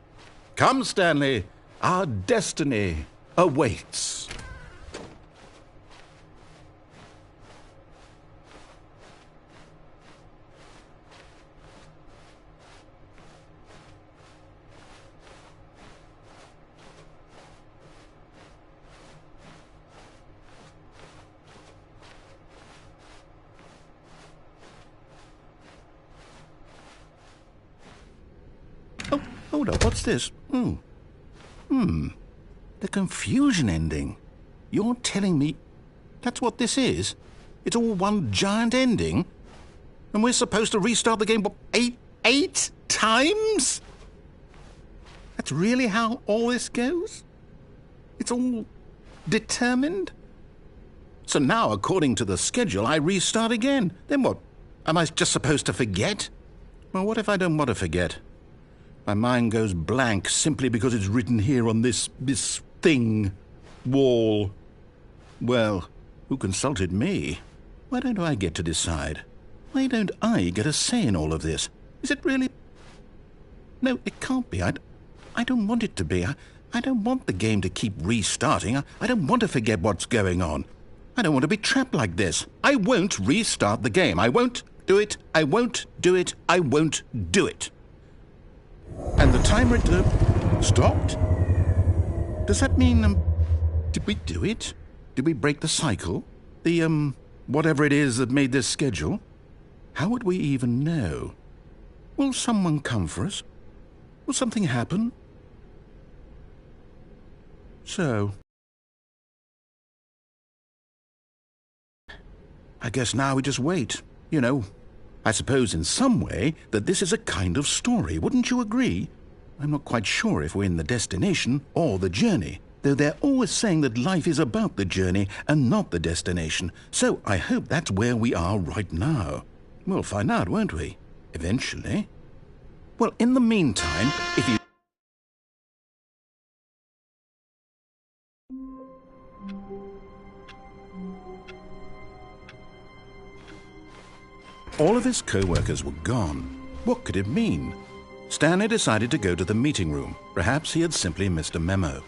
Come, Stanley, our destiny awaits. Hold up, what's this? The confusion ending. You're telling me that's what this is? It's all one giant ending? And we're supposed to restart the game, what, eight times? That's really how all this goes? It's all determined? So now, according to the schedule, I restart again. Then what? Am I just supposed to forget? Well, what if I don't want to forget? My mind goes blank simply because it's written here on this thing, wall. Well, who consulted me? Why don't I get to decide? Why don't I get a say in all of this? Is it really? No, it can't be. I don't want it to be. I don't want the game to keep restarting. I don't want to forget what's going on. I don't want to be trapped like this. I won't restart the game. I won't do it. I won't do it. I won't do it. And the timer stopped? Does that mean, did we do it? Did we break the cycle? The, whatever it is that made this schedule? How would we even know? Will someone come for us? Will something happen? So, I guess now we just wait. You know, I suppose in some way that this is a kind of story, wouldn't you agree? I'm not quite sure if we're in the destination or the journey, though they're always saying that life is about the journey and not the destination, so I hope that's where we are right now. We'll find out, won't we? Eventually. Well, in the meantime, if you... All of his co-workers were gone. What could it mean? Stanley decided to go to the meeting room. Perhaps he had simply missed a memo.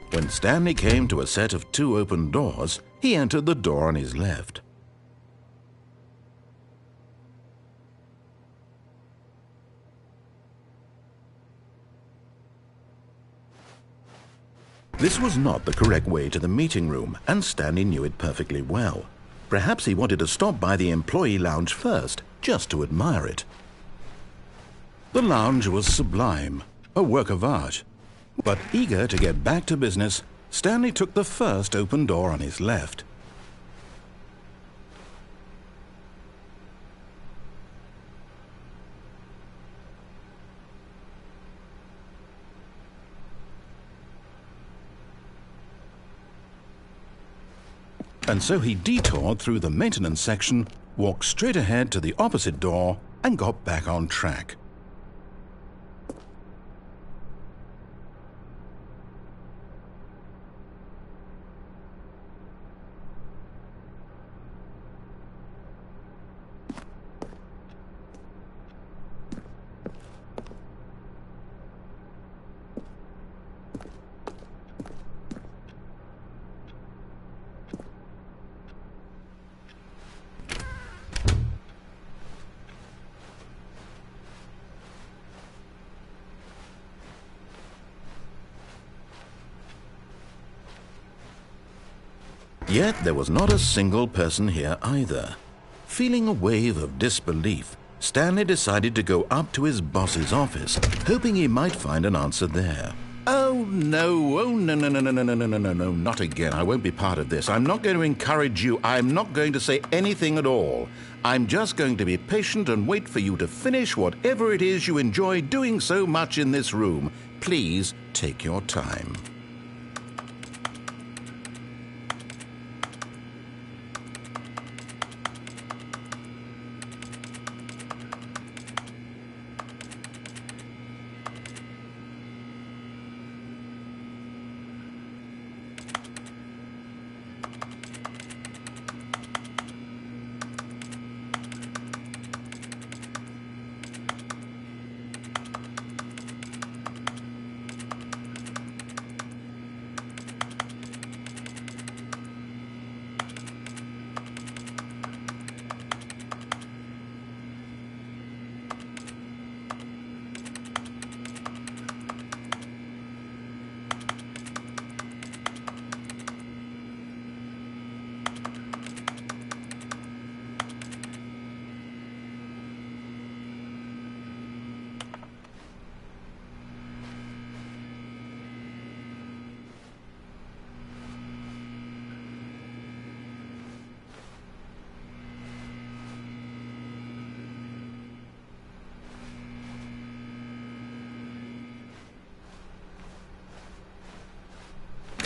When Stanley came to a set of 2 open doors, he entered the door on his left. This was not the correct way to the meeting room, and Stanley knew it perfectly well. Perhaps he wanted to stop by the employee lounge first, just to admire it. The lounge was sublime, a work of art. But eager to get back to business, Stanley took the first open door on his left. And so he detoured through the maintenance section, walked straight ahead to the opposite door, and got back on track. Yet there was not a single person here either. Feeling a wave of disbelief, Stanley decided to go up to his boss's office, hoping he might find an answer there. Oh no, no, not again. I won't be part of this. I'm not going to encourage you. I'm not going to say anything at all. I'm just going to be patient and wait for you to finish whatever it is you enjoy doing so much in this room. Please take your time.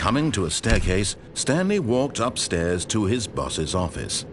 Coming to a staircase, Stanley walked upstairs to his boss's office.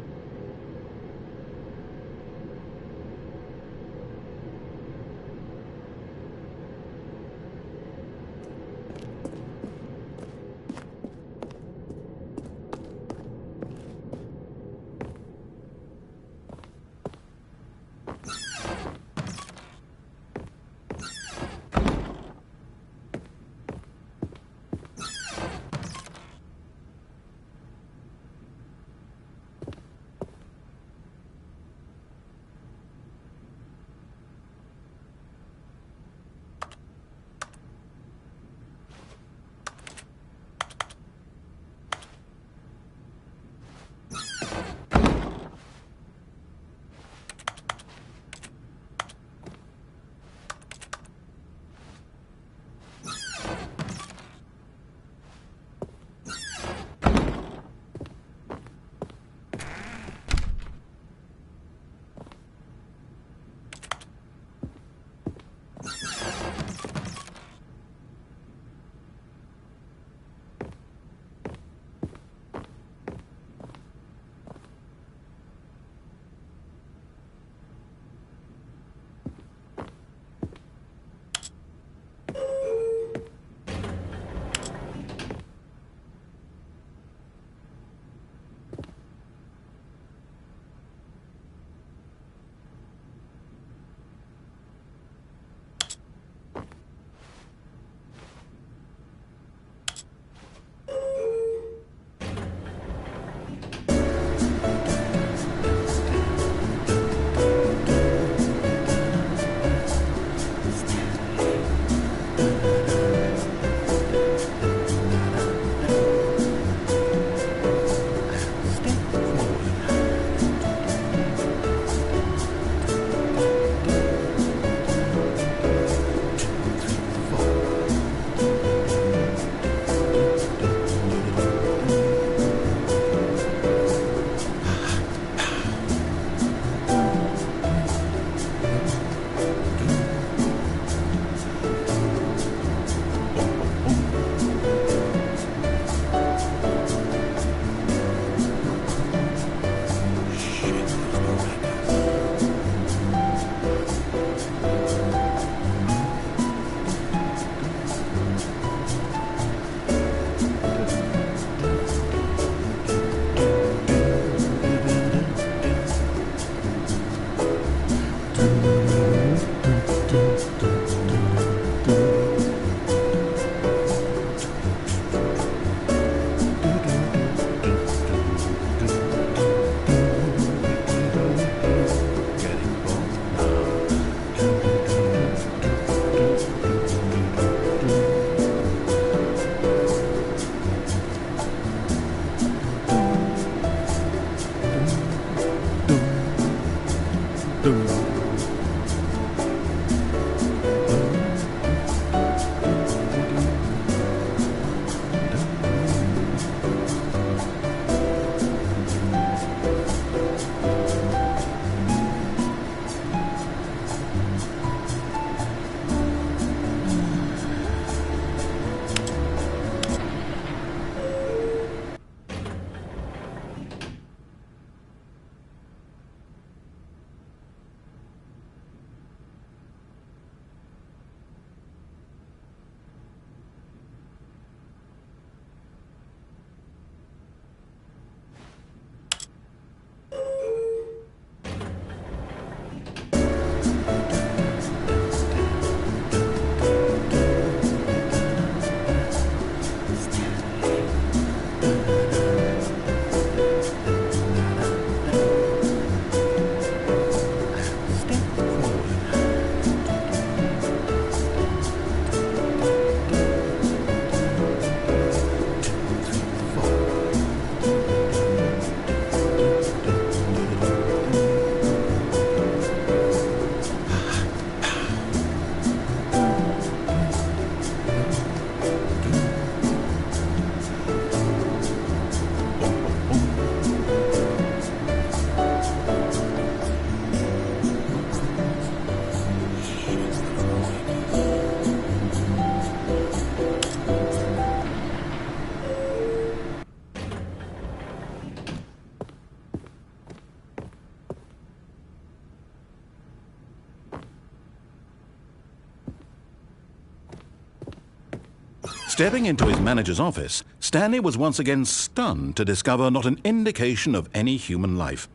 Stepping into his manager's office, Stanley was once again stunned to discover not an indication of any human life.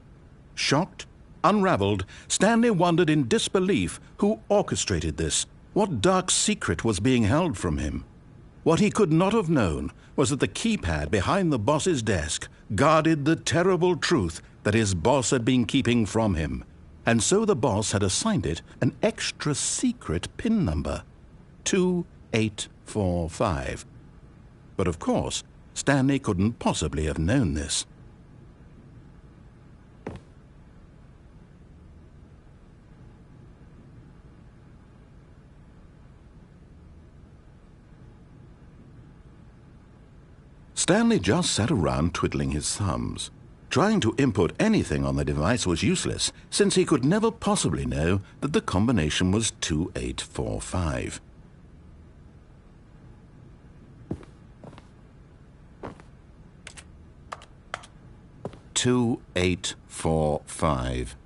Shocked, unraveled, Stanley wondered in disbelief who orchestrated this. What dark secret was being held from him? What he could not have known was that the keypad behind the boss's desk guarded the terrible truth that his boss had been keeping from him. And so the boss had assigned it an extra secret PIN number, 2845. But of course, Stanley couldn't possibly have known this. Stanley just sat around twiddling his thumbs. Trying to input anything on the device was useless, since he could never possibly know that the combination was 2845. "2845.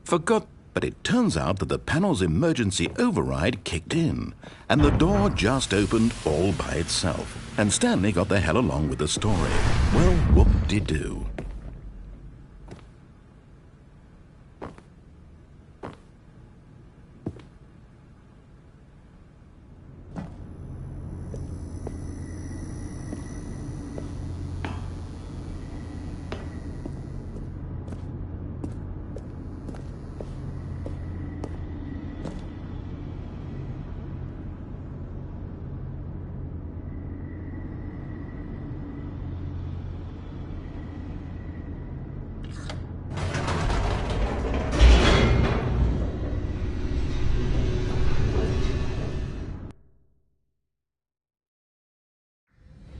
Forgot, but it turns out that the panel's emergency override kicked in, and the door just opened all by itself, and Stanley got the hell along with the story. Well, whoop-de-doo.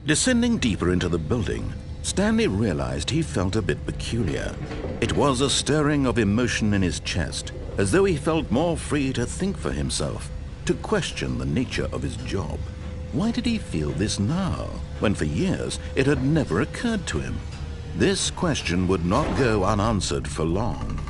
Descending deeper into the building, Stanley realized he felt a bit peculiar. It was a stirring of emotion in his chest, as though he felt more free to think for himself, to question the nature of his job. Why did he feel this now, when for years it had never occurred to him? This question would not go unanswered for long.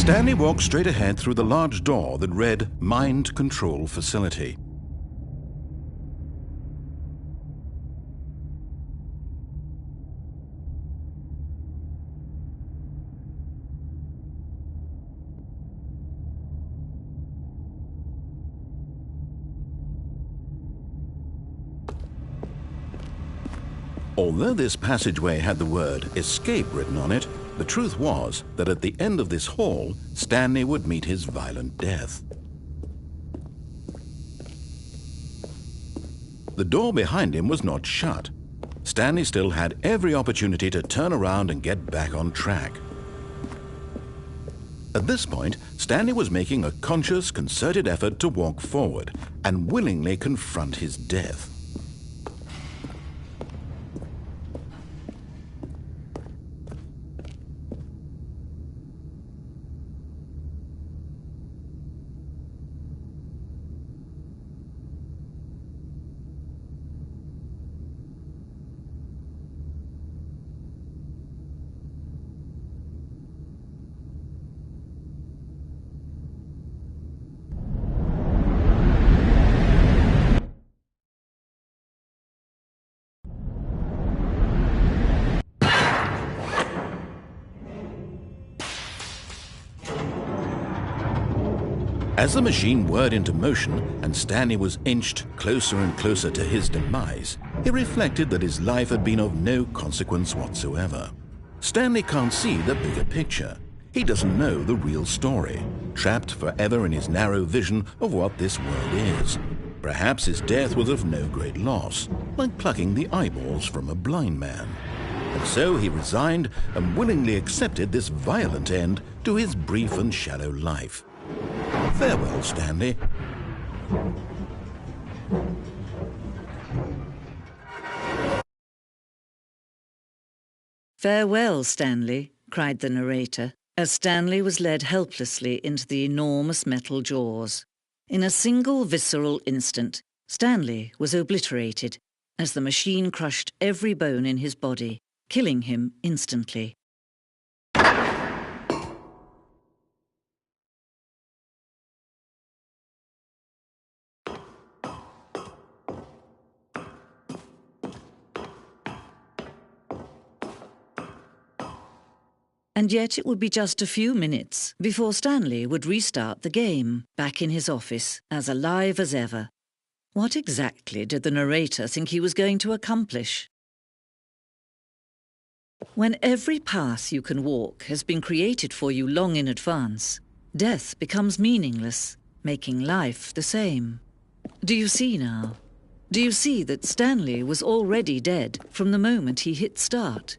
Stanley walked straight ahead through the large door that read Mind Control Facility. Although this passageway had the word Escape written on it, the truth was that at the end of this hall, Stanley would meet his violent death. The door behind him was not shut. Stanley still had every opportunity to turn around and get back on track. At this point, Stanley was making a conscious, concerted effort to walk forward and willingly confront his death. As the machine whirred into motion and Stanley was inched closer and closer to his demise, he reflected that his life had been of no consequence whatsoever. Stanley can't see the bigger picture. He doesn't know the real story, trapped forever in his narrow vision of what this world is. Perhaps his death was of no great loss, like plucking the eyeballs from a blind man. And so he resigned and willingly accepted this violent end to his brief and shallow life. Farewell, Stanley. "Farewell, Stanley," cried the narrator, as Stanley was led helplessly into the enormous metal jaws. In a single visceral instant, Stanley was obliterated as the machine crushed every bone in his body, killing him instantly. And yet it would be just a few minutes before Stanley would restart the game, back in his office, as alive as ever. What exactly did the narrator think he was going to accomplish? When every path you can walk has been created for you long in advance, death becomes meaningless, making life the same. Do you see now? Do you see that Stanley was already dead from the moment he hit start?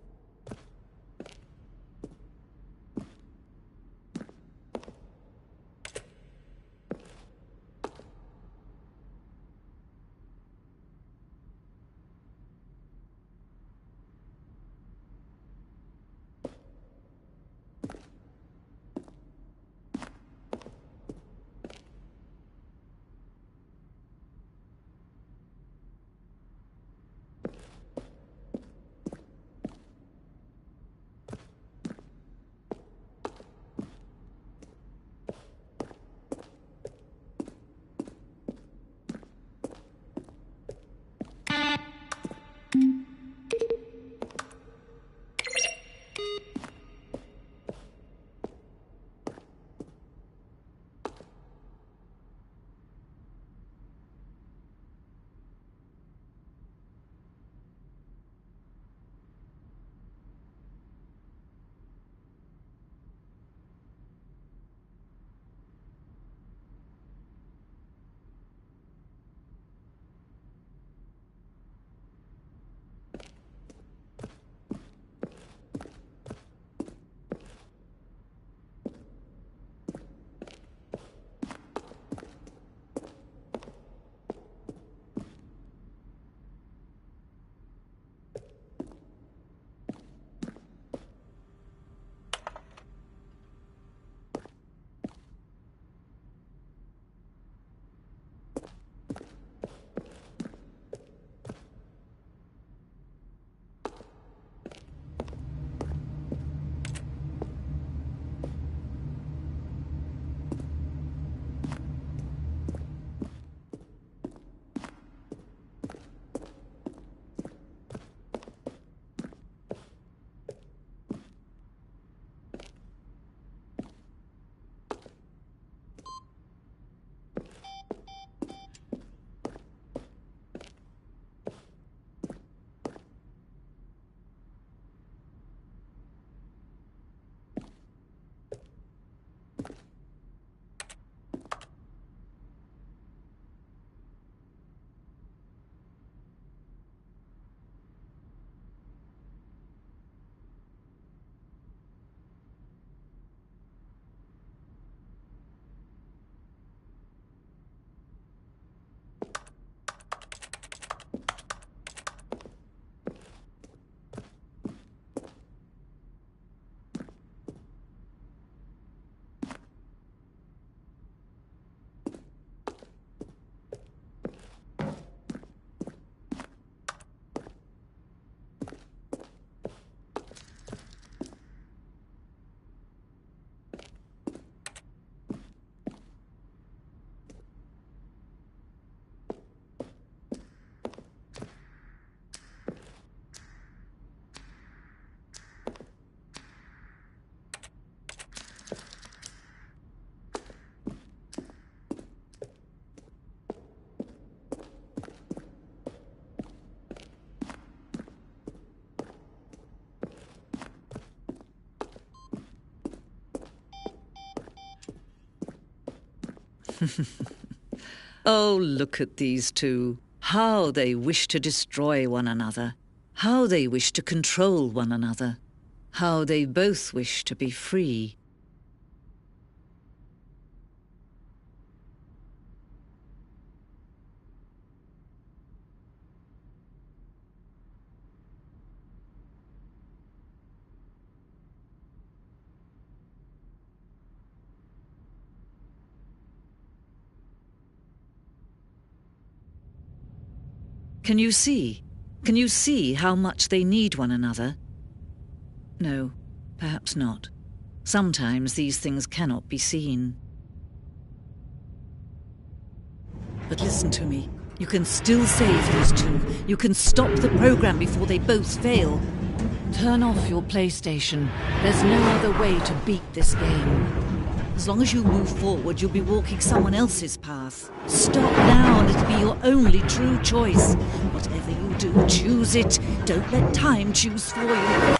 Oh, look at these two. How they wish to destroy one another. How they wish to control one another. How they both wish to be free. Can you see? Can you see how much they need one another? No, perhaps not. Sometimes these things cannot be seen. But listen to me. You can still save these two. You can stop the program before they both fail. Turn off your PlayStation. There's no other way to beat this game. As long as you move forward, you'll be walking someone else's path. Stop now and it'll be your only true choice. Whatever you do, choose it. Don't let time choose for you.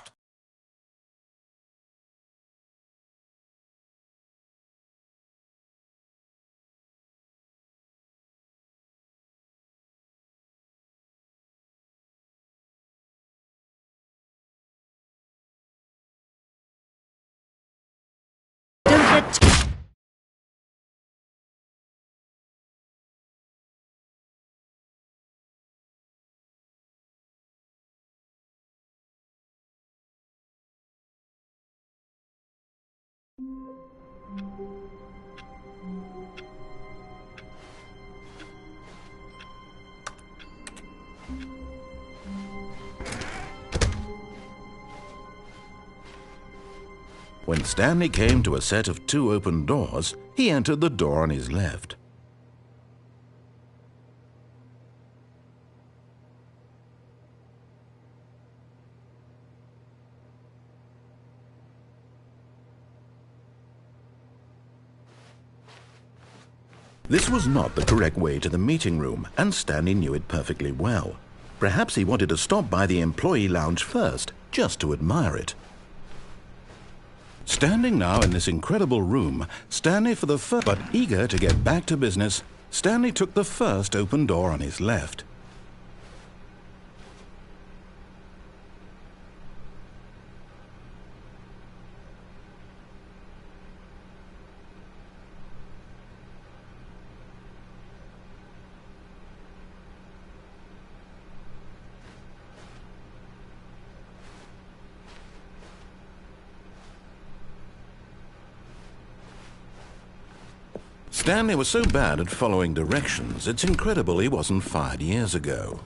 Don't let... When Stanley came to a set of 2 open doors, he entered the door on his left. This was not the correct way to the meeting room, and Stanley knew it perfectly well. Perhaps he wanted to stop by the employee lounge first, just to admire it. Standing now in this incredible room, Stanley for the first... But eager to get back to business, Stanley took the first open door on his left. Stanley was so bad at following directions, it's incredible he wasn't fired years ago.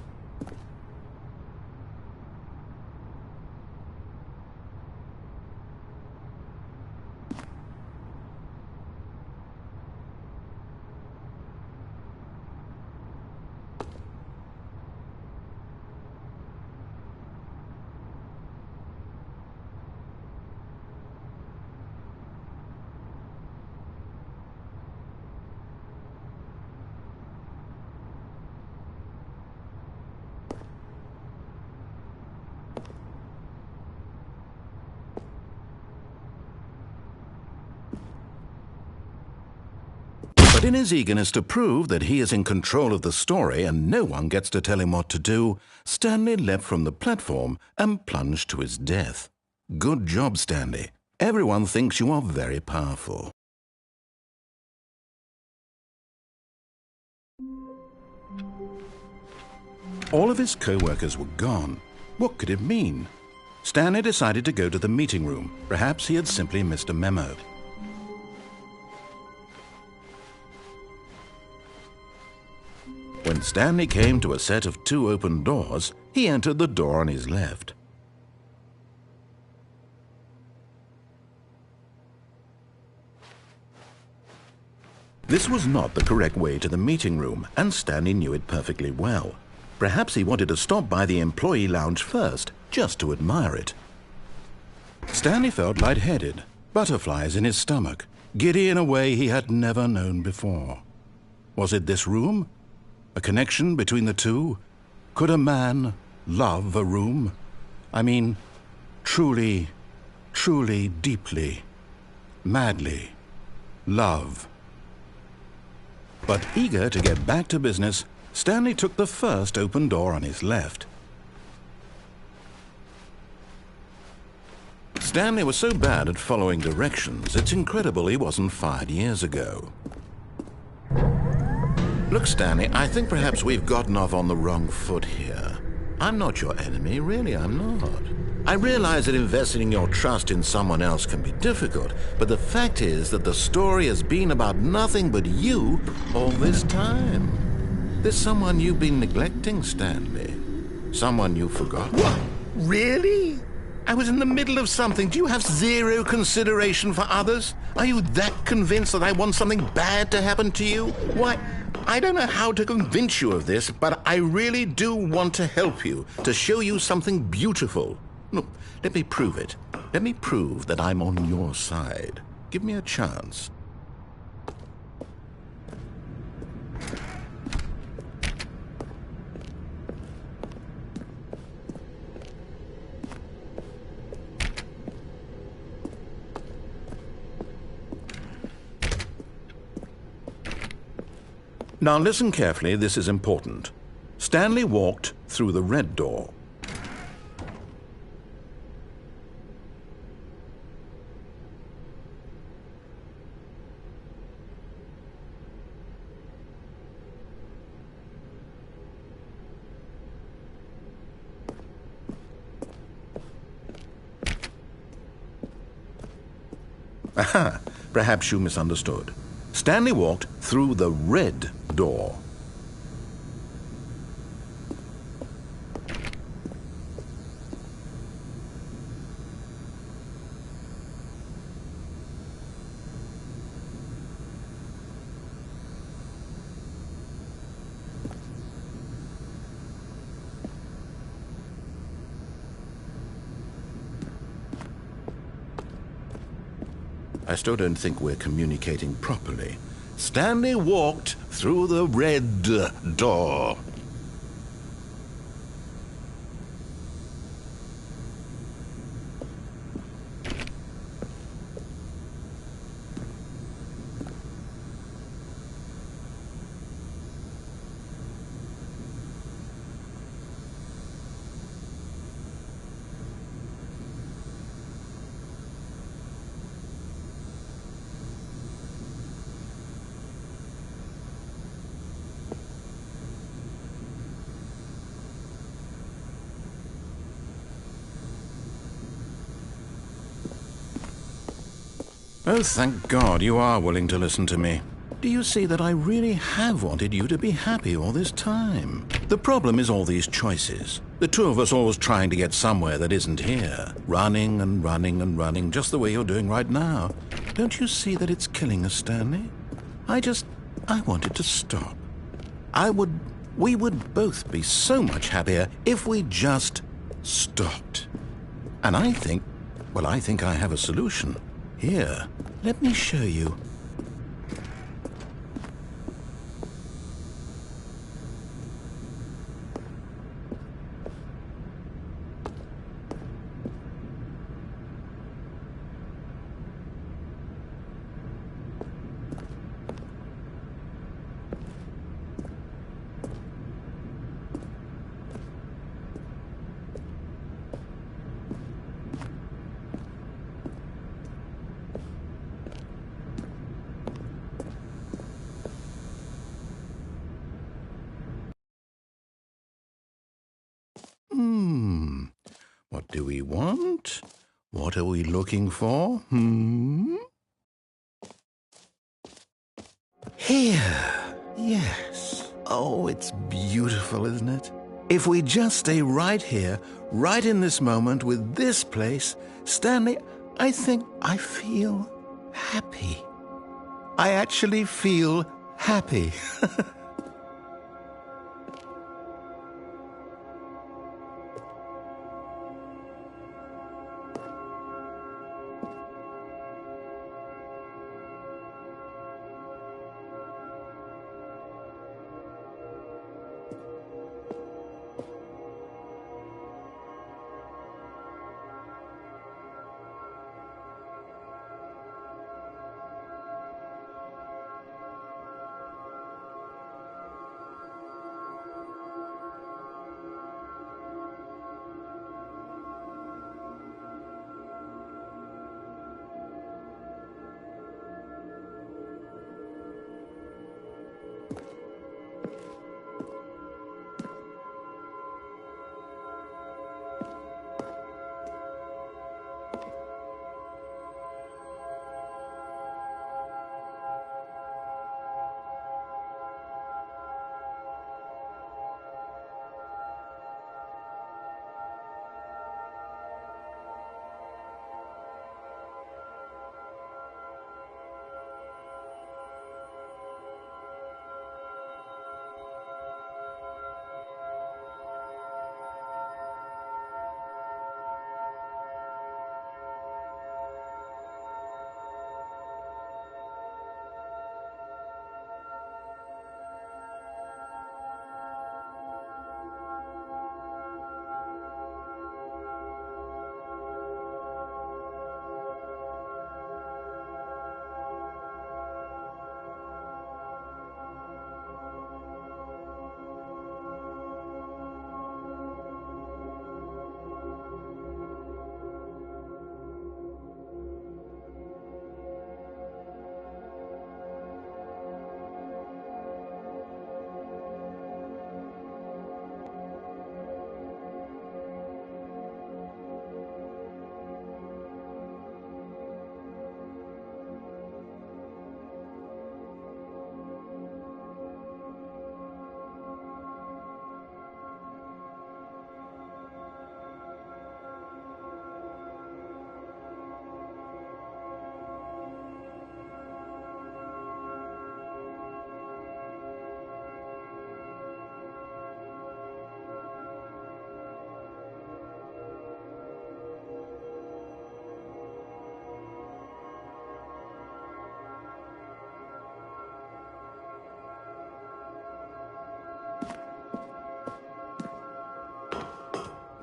But in his eagerness to prove that he is in control of the story and no one gets to tell him what to do, Stanley leapt from the platform and plunged to his death. Good job, Stanley. Everyone thinks you are very powerful. All of his co-workers were gone. What could it mean? Stanley decided to go to the meeting room. Perhaps he had simply missed a memo. When Stanley came to a set of 2 open doors, he entered the door on his left. This was not the correct way to the meeting room, and Stanley knew it perfectly well. Perhaps he wanted to stop by the employee lounge first, just to admire it. Stanley felt lightheaded, butterflies in his stomach, giddy in a way he had never known before. Was it this room? A connection between the two? Could a man love a room? I mean, truly, truly, deeply, madly love But eager to get back to business, Stanley took the first open door on his left. Stanley was so bad at following directions, it's incredible he wasn't fired years ago. Look, Stanley, I think perhaps we've gotten off on the wrong foot here. I'm not your enemy, really, I'm not. I realize that investing your trust in someone else can be difficult, but the fact is that the story has been about nothing but you all this time. There's someone you've been neglecting, Stanley. Someone you've forgotten. What? Really? I was in the middle of something. Do you have zero consideration for others? Are you that convinced that I want something bad to happen to you? Why, I don't know how to convince you of this, but I really do want to help you, to show you something beautiful. Look, let me prove it. Let me prove that I'm on your side. Give me a chance. Now listen carefully, this is important. Stanley walked through the red door. Aha, perhaps you misunderstood. Stanley walked through the red door. I still don't think we're communicating properly. Stanley walked through the red door. Oh, thank God you are willing to listen to me. Do you see that I really have wanted you to be happy all this time? The problem is all these choices. The two of us always trying to get somewhere that isn't here. Running and running and running, just the way you're doing right now. Don't you see that it's killing us, Stanley? I wanted to stop. We would both be so much happier if we just stopped. And I think I have a solution. Here, let me show you. What do we want? What are we looking for? Here. Yes. Oh, it's beautiful, isn't it? If we just stay right here, right in this moment with this place, Stanley, I think I feel happy. I actually feel happy.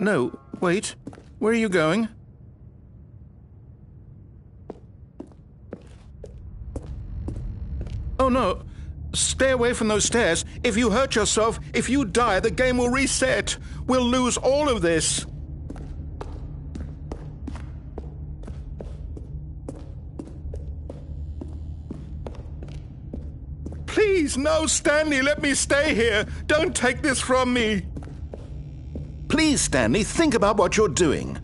No, wait. Where are you going? Oh, no. Stay away from those stairs. If you hurt yourself, if you die, the game will reset. We'll lose all of this. Please, no, Stanley, let me stay here. Don't take this from me. Please, Stanley, think about what you're doing.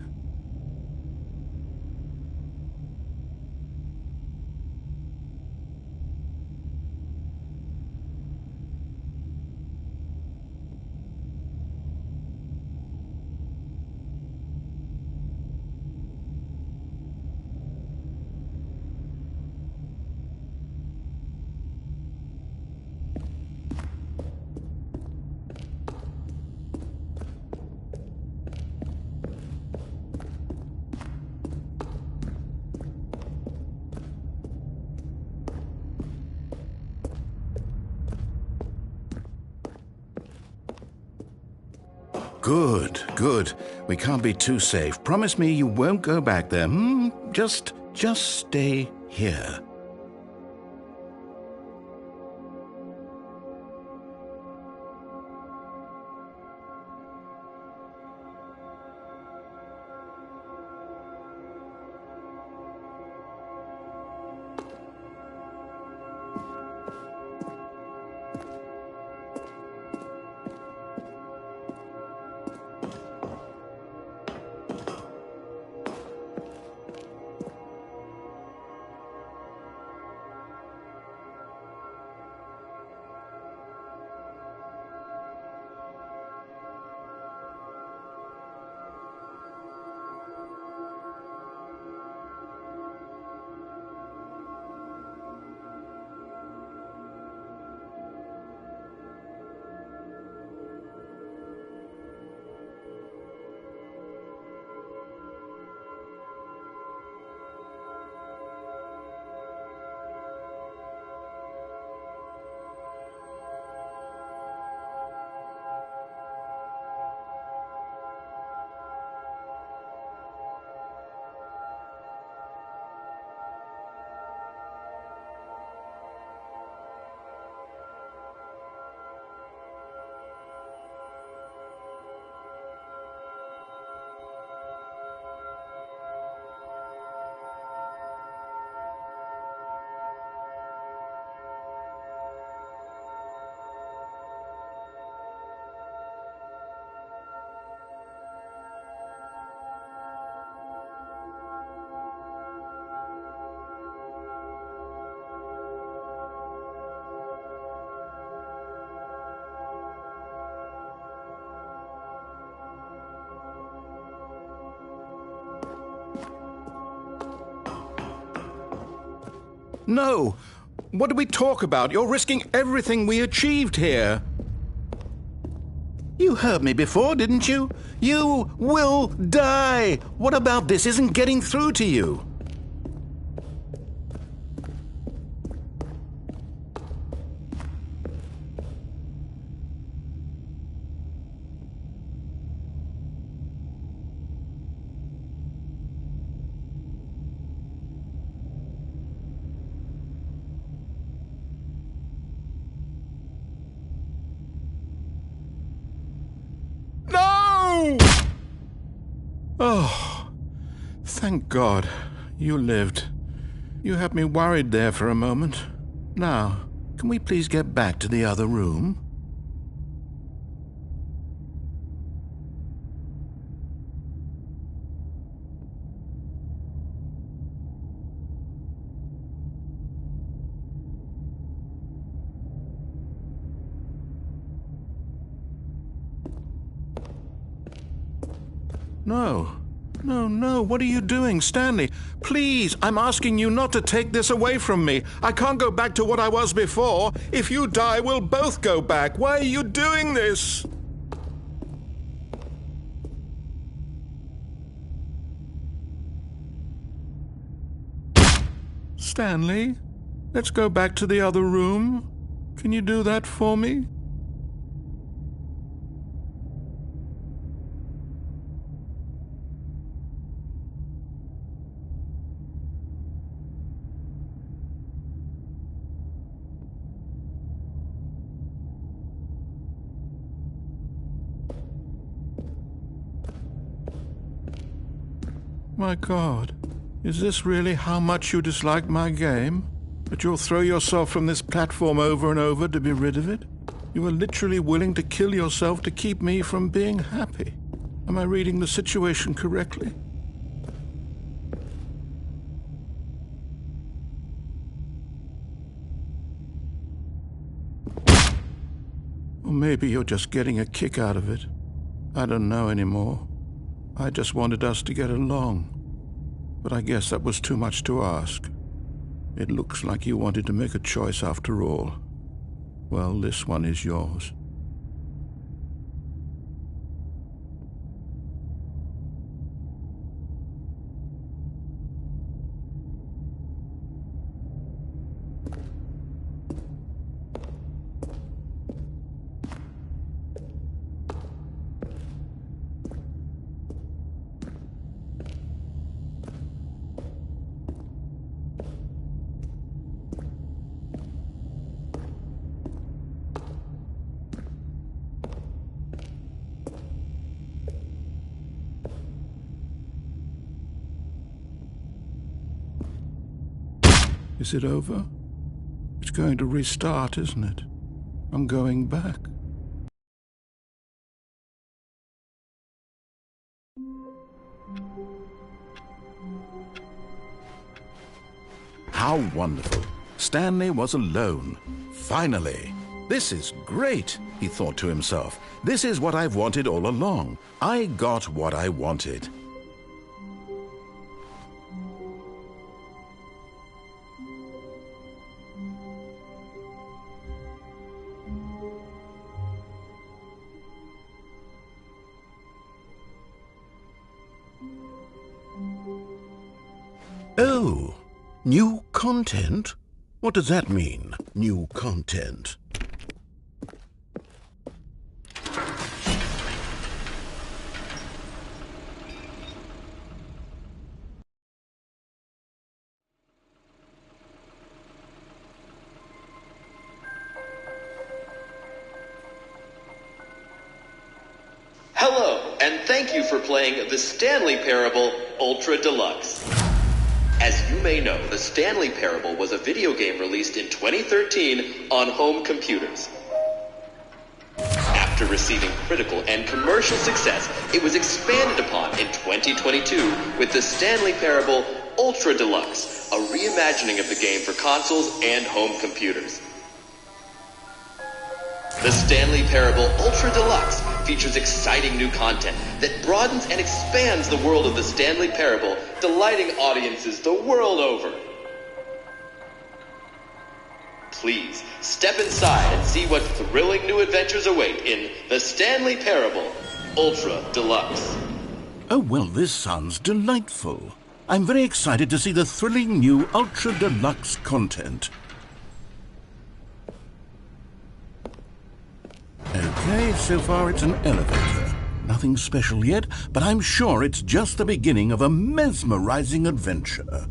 Good, good. We can't be too safe. Promise me you won't go back there, hmm? Just stay here. No! What did we talk about? You're risking everything we achieved here. You heard me before, didn't you? You will die! What about this isn't getting through to you? Oh, thank God. You lived. You had me worried there for a moment. Now, can we please get back to the other room? No. No, no, what are you doing, Stanley? Please, I'm asking you not to take this away from me. I can't go back to what I was before. If you die, we'll both go back. Why are you doing this? Stanley, let's go back to the other room. Can you do that for me? My God, is this really how much you dislike my game? That you'll throw yourself from this platform over and over to be rid of it? You are literally willing to kill yourself to keep me from being happy. Am I reading the situation correctly? Or maybe you're just getting a kick out of it. I don't know anymore. I just wanted us to get along. But I guess that was too much to ask. It looks like you wanted to make a choice after all. Well, this one is yours. Is it over? It's going to restart, isn't it? I'm going back. How wonderful. Stanley was alone. Finally. This is great, he thought to himself. This is what I've wanted all along. I got what I wanted. Oh, new content? What does that mean, new content? Hello, and thank you for playing the Stanley Parable Ultra Deluxe. As you may know, the Stanley Parable was a video game released in 2013 on home computers. After receiving critical and commercial success, it was expanded upon in 2022 with the Stanley Parable Ultra Deluxe, a reimagining of the game for consoles and home computers. The Stanley Parable Ultra Deluxe features exciting new content that broadens and expands the world of the Stanley Parable, delighting audiences the world over. Please, step inside and see what thrilling new adventures await in the Stanley Parable Ultra Deluxe. Oh, well, this sounds delightful. I'm very excited to see the thrilling new Ultra Deluxe content. Okay, so far it's an elevator. Nothing special yet, but I'm sure it's just the beginning of a mesmerizing adventure.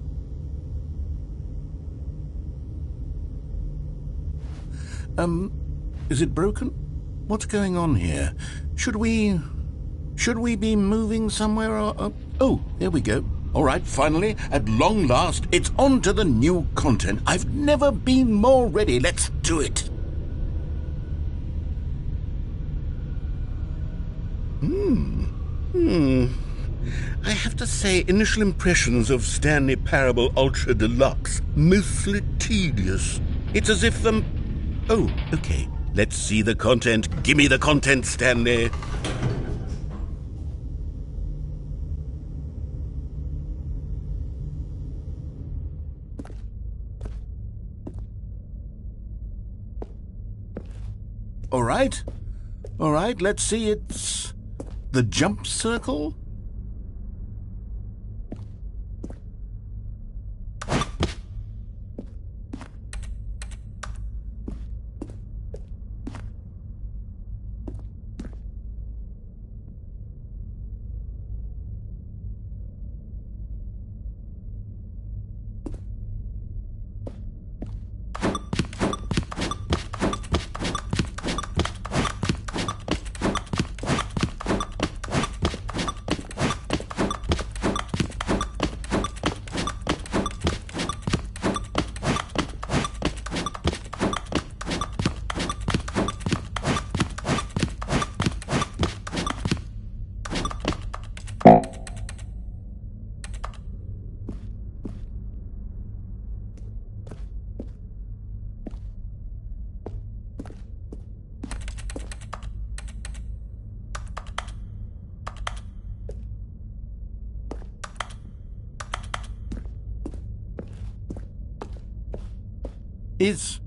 Is it broken? What's going on here? Should we be moving somewhere or... Oh, there we go. All right, finally, at long last, it's on to the new content. I've never been more ready. Let's do it. I have to say, initial impressions of Stanley Parable Ultra Deluxe, mostly tedious. It's as if Oh, okay. Let's see the content. Give me the content, Stanley. All right, let's see. It's the jump circle. Is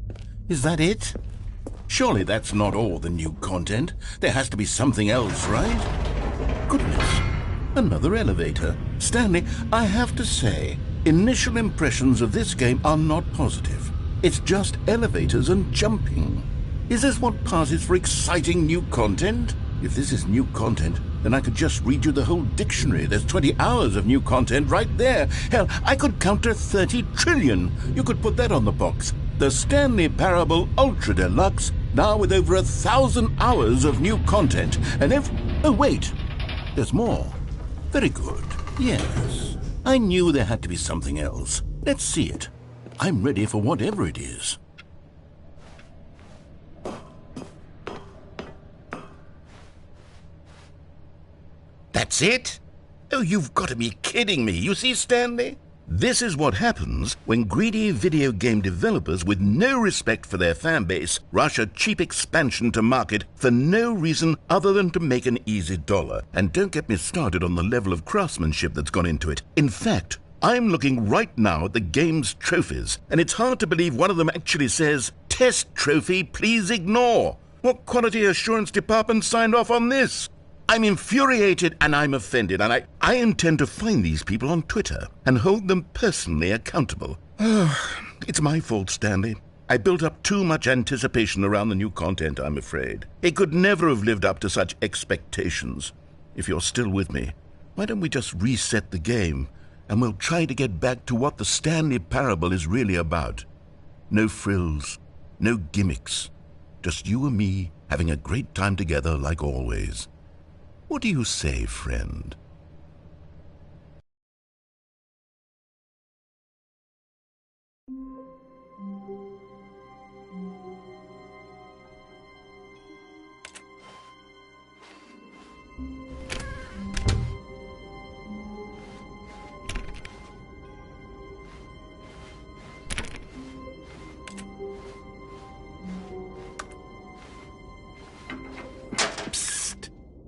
that it? Surely that's not all the new content. There has to be something else, right? Goodness, another elevator. Stanley, I have to say, initial impressions of this game are not positive. It's just elevators and jumping. Is this what passes for exciting new content? If this is new content, then I could just read you the whole dictionary. There's 20 hours of new content right there. Hell, I could count to 30 trillion. You could put that on the box. The Stanley Parable Ultra Deluxe, now with over 1,000 hours of new content. And if... Oh, wait. There's more. Very good. Yes. I knew there had to be something else. Let's see it. I'm ready for whatever it is. That's it? Oh, you've got to be kidding me. You see, Stanley? This is what happens when greedy video game developers with no respect for their fan base rush a cheap expansion to market for no reason other than to make an easy dollar. And don't get me started on the level of craftsmanship that's gone into it. In fact, I'm looking right now at the game's trophies, and it's hard to believe one of them actually says, "Test trophy, please ignore." What quality assurance department signed off on this? I'm infuriated and I'm offended, and I intend to find these people on Twitter and hold them personally accountable. It's my fault, Stanley. I built up too much anticipation around the new content, I'm afraid. It could never have lived up to such expectations. If you're still with me, why don't we just reset the game, and we'll try to get back to what the Stanley Parable is really about. No frills, no gimmicks. Just you and me having a great time together like always. What do you say, friend?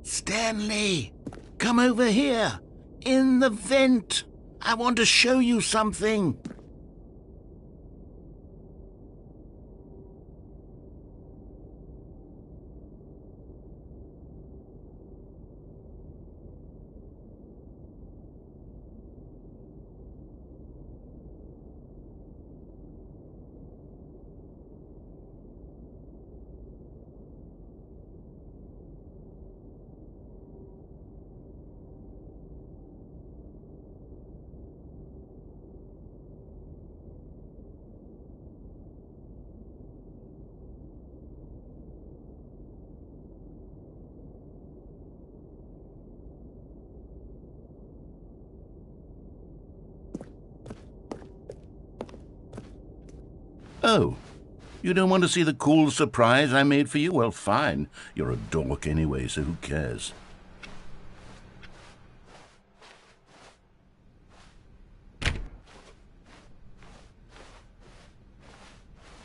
Stanley, come over here. In the vent. I want to show you something. Oh, you don't want to see the cool surprise I made for you? Well, fine. You're a dork anyway, so who cares?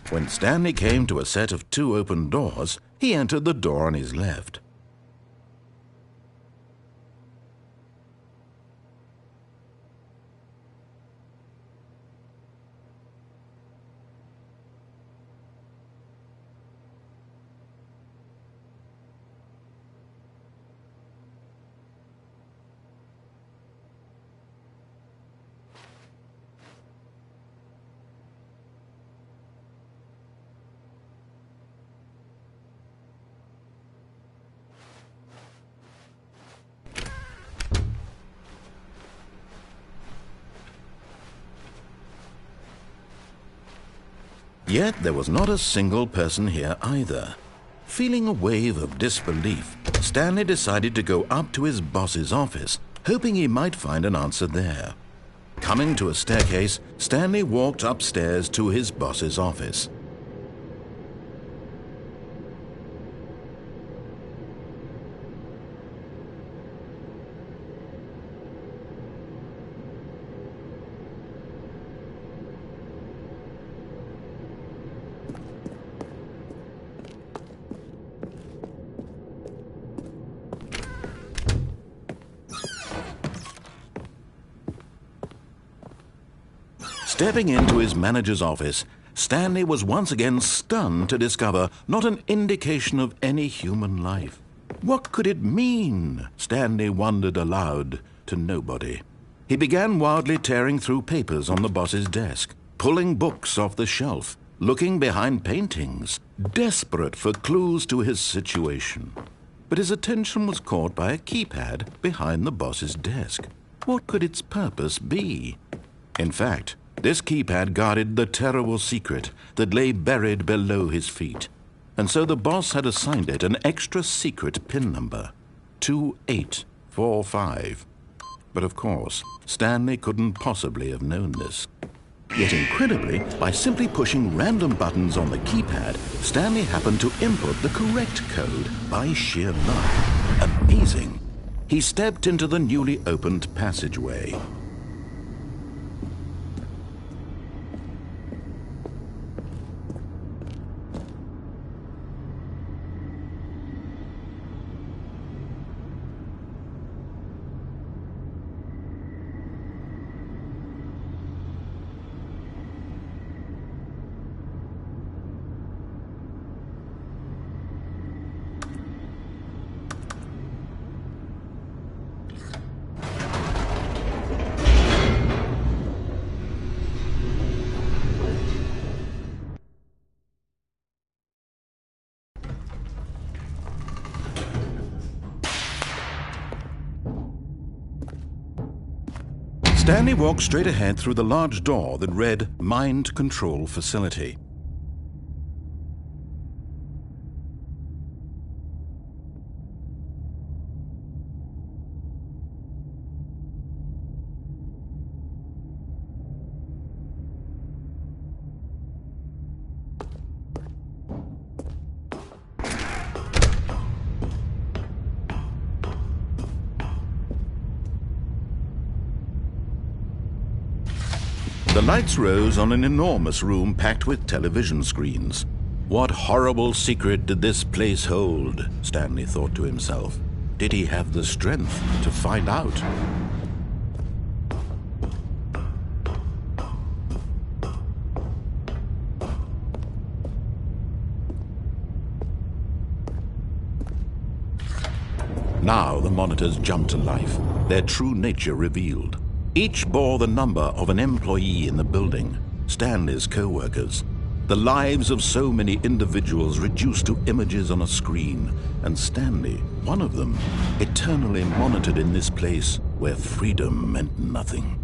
When Stanley came to a set of 2 open doors, he entered the door on his left. Yet there was not a single person here either. Feeling a wave of disbelief, Stanley decided to go up to his boss's office, hoping he might find an answer there. Coming to a staircase, Stanley walked upstairs to his boss's office. Stepping into his manager's office, Stanley was once again stunned to discover not an indication of any human life. What could it mean? Stanley wondered aloud to nobody. He began wildly tearing through papers on the boss's desk, pulling books off the shelf, looking behind paintings, desperate for clues to his situation. But his attention was caught by a keypad behind the boss's desk. What could its purpose be? In fact, this keypad guarded the terrible secret that lay buried below his feet. And so the boss had assigned it an extra secret PIN number, 2845. But of course, Stanley couldn't possibly have known this. Yet incredibly, by simply pushing random buttons on the keypad, Stanley happened to input the correct code by sheer luck. Amazing! He stepped into the newly opened passageway. Stanley walked straight ahead through the large door that read Mind Control Facility. The lights rose on an enormous room packed with television screens. What horrible secret did this place hold? Stanley thought to himself. Did he have the strength to find out? Now the monitors jumped to life, their true nature revealed. Each bore the number of an employee in the building, Stanley's co-workers. The lives of so many individuals reduced to images on a screen, and Stanley, one of them, eternally monitored in this place where freedom meant nothing.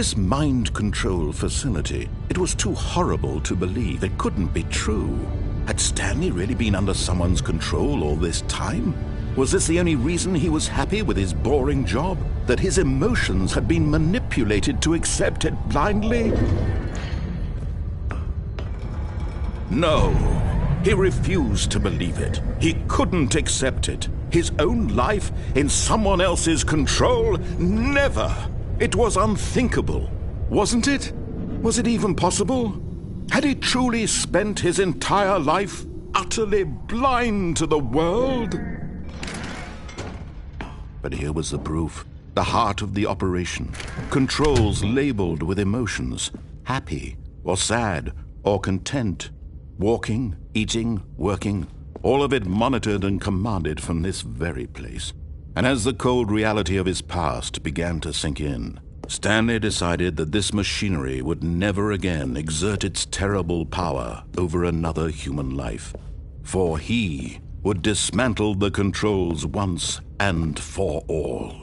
This mind control facility, it was too horrible to believe. It couldn't be true. Had Stanley really been under someone's control all this time? Was this the only reason he was happy with his boring job? That his emotions had been manipulated to accept it blindly? No, he refused to believe it. He couldn't accept it. His own life in someone else's control? Never! It was unthinkable, wasn't it? Was it even possible? Had he truly spent his entire life utterly blind to the world? But here was the proof, the heart of the operation. Controls labeled with emotions, happy or sad or content. Walking, eating, working, all of it monitored and commanded from this very place. And as the cold reality of his past began to sink in, Stanley decided that this machinery would never again exert its terrible power over another human life, for he would dismantle the controls once and for all.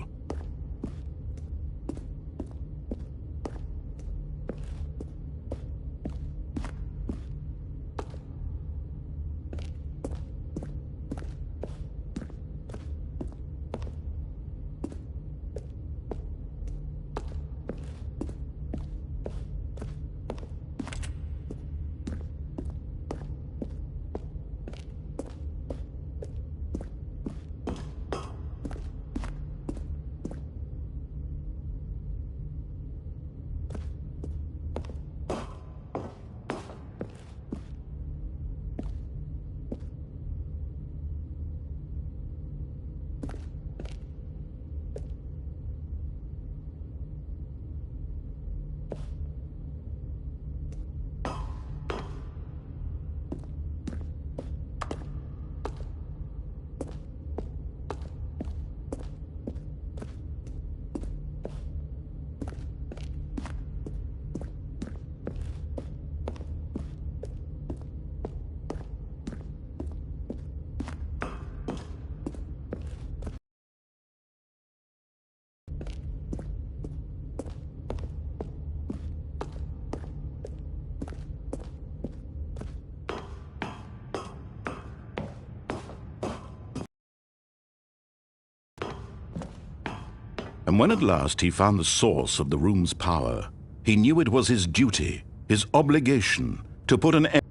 And when at last he found the source of the room's power, he knew it was his duty, his obligation, to put an end.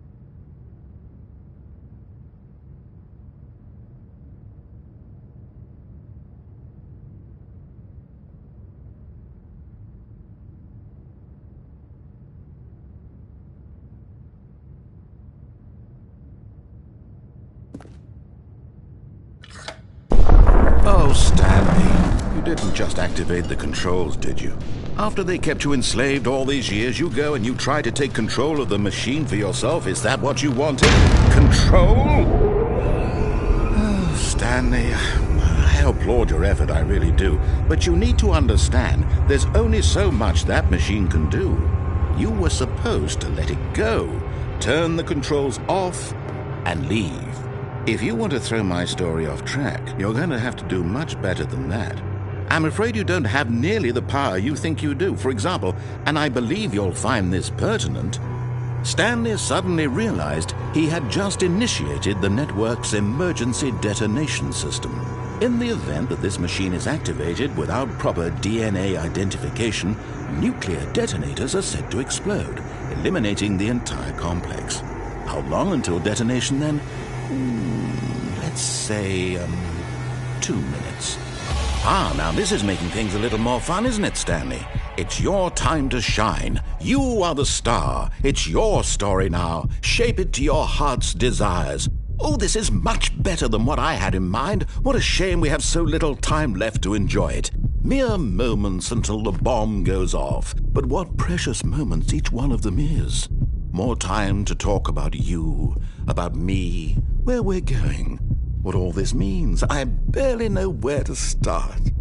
Oh, Stanley, you didn't just activate the controls, did you? After they kept you enslaved all these years, you go and you try to take control of the machine for yourself. Is that what you wanted? Control? Oh, Stanley, I applaud your effort, I really do. But you need to understand, there's only so much that machine can do. You were supposed to let it go, turn the controls off, and leave. If you want to throw my story off track, you're going to have to do much better than that. I'm afraid you don't have nearly the power you think you do. For example, and I believe you'll find this pertinent, Stanley suddenly realized he had just initiated the network's emergency detonation system. In the event that this machine is activated without proper DNA identification, nuclear detonators are said to explode, eliminating the entire complex. How long until detonation then? Let's say, 2 minutes. Ah, now this is making things a little more fun, isn't it, Stanley? It's your time to shine. You are the star. It's your story now. Shape it to your heart's desires. Oh, this is much better than what I had in mind. What a shame we have so little time left to enjoy it. Mere moments until the bomb goes off. But what precious moments each one of them is. More time to talk about you, about me, where we're going, what all this means. I barely know where to start.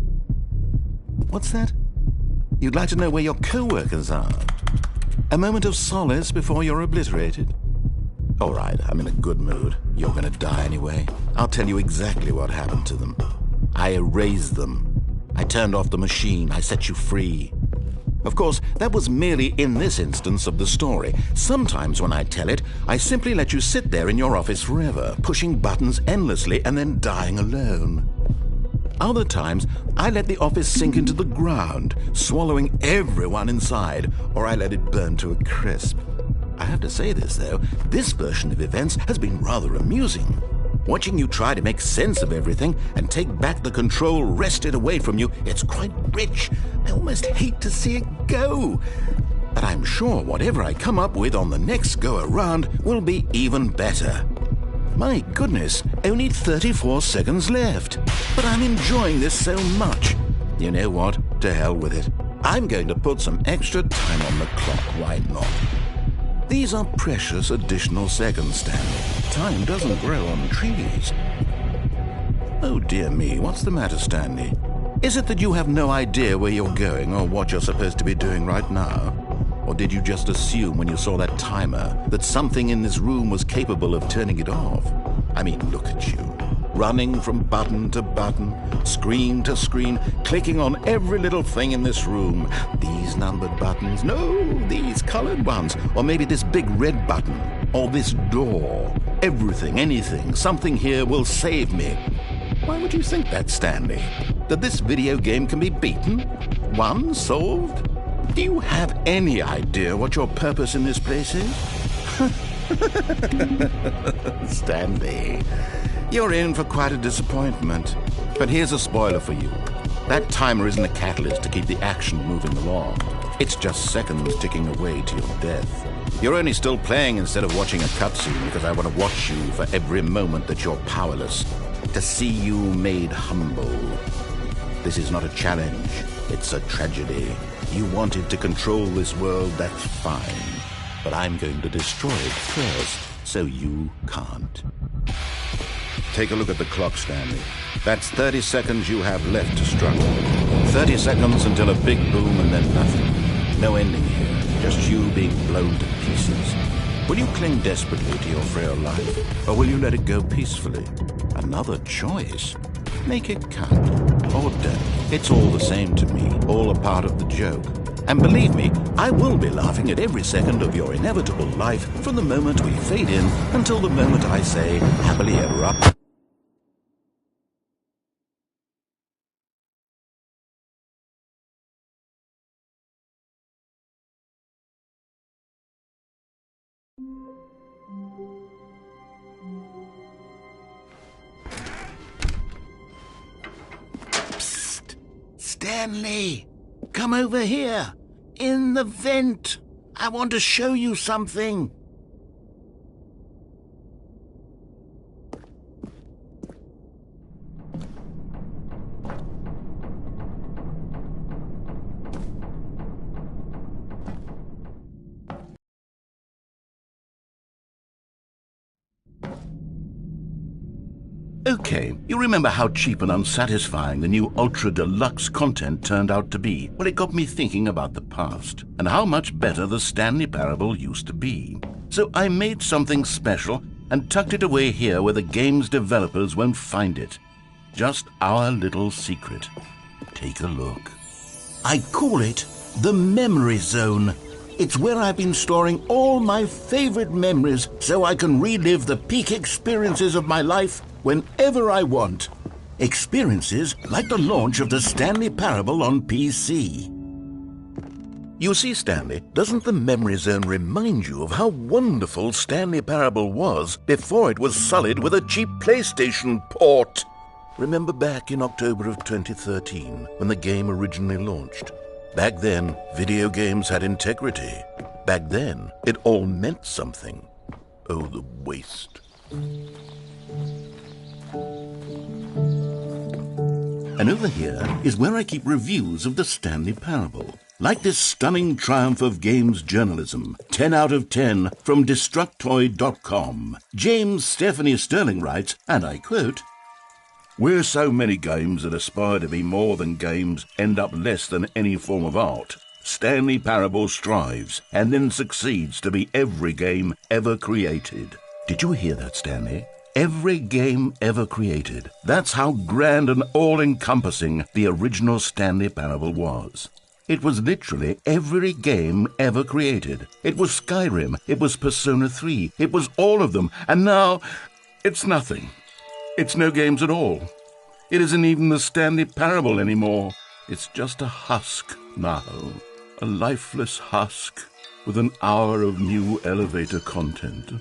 What's that? You'd like to know where your co-workers are? A moment of solace before you're obliterated? All right, I'm in a good mood. You're going to die anyway. I'll tell you exactly what happened to them. I erased them. I turned off the machine. I set you free. Of course, that was merely in this instance of the story. Sometimes when I tell it, I simply let you sit there in your office forever, pushing buttons endlessly and then dying alone. Other times, I let the office sink into the ground, swallowing everyone inside, or I let it burn to a crisp. I have to say this, though, this version of events has been rather amusing. Watching you try to make sense of everything and take back the control wrested away from you, it's quite rich. I almost hate to see it go. But I'm sure whatever I come up with on the next go-around will be even better. My goodness, only 34 seconds left. But I'm enjoying this so much. You know what? To hell with it. I'm going to put some extra time on the clock, why not? These are precious additional seconds, Stanley. Time doesn't grow on trees. Oh dear me, what's the matter, Stanley? Is it that you have no idea where you're going or what you're supposed to be doing right now? Or did you just assume when you saw that timer that something in this room was capable of turning it off? I mean, look at you. Running from button to button, screen to screen, clicking on every little thing in this room. These numbered buttons, no, these colored ones, or maybe this big red button, or this door. Everything, anything, something here will save me. Why would you think that, Stanley? That this video game can be beaten? Won? Solved? Do you have any idea what your purpose in this place is? Stanley, you're in for quite a disappointment. But here's a spoiler for you. That timer isn't a catalyst to keep the action moving along. It's just seconds ticking away to your death. You're only still playing instead of watching a cutscene because I want to watch you for every moment that you're powerless. To see you made humble. This is not a challenge. It's a tragedy. You wanted to control this world, that's fine. But I'm going to destroy it first, so you can't. Take a look at the clock, Stanley. That's 30 seconds you have left to struggle. 30 seconds until a big boom and then nothing. No ending here, just you being blown to pieces. Will you cling desperately to your frail life, or will you let it go peacefully? Another choice. Make it count, or don't. It's all the same to me, all a part of the joke. And believe me, I will be laughing at every second of your inevitable life from the moment we fade in until the moment I say, happily ever after. Psst! Stanley! Come over here! In the vent! I want to show you something! Okay, you remember how cheap and unsatisfying the new Ultra Deluxe content turned out to be? Well, it got me thinking about the past and how much better the Stanley Parable used to be. So I made something special and tucked it away here where the game's developers won't find it. Just our little secret. Take a look. I call it the Memory Zone. It's where I've been storing all my favorite memories so I can relive the peak experiences of my life whenever I want. Experiences like the launch of the Stanley Parable on PC. You see, Stanley, doesn't the Memory Zone remind you of how wonderful Stanley Parable was before it was sullied with a cheap PlayStation port? Remember back in October of 2013 when the game originally launched? Back then, video games had integrity. Back then, it all meant something. Oh, the waste. And over here is where I keep reviews of the Stanley Parable. Like this stunning triumph of games journalism, 10 out of 10 from Destructoid.com. James Stephanie Sterling writes, and I quote, "Where so many games that aspire to be more than games end up less than any form of art, Stanley Parable strives and then succeeds to be every game ever created." Did you hear that, Stanley? Every game ever created. That's how grand and all-encompassing the original Stanley Parable was. It was literally every game ever created. It was Skyrim, it was Persona 3, it was all of them, and now it's nothing. It's no games at all. It isn't even the Stanley Parable anymore. It's just a husk now, a lifeless husk with an hour of new elevator content.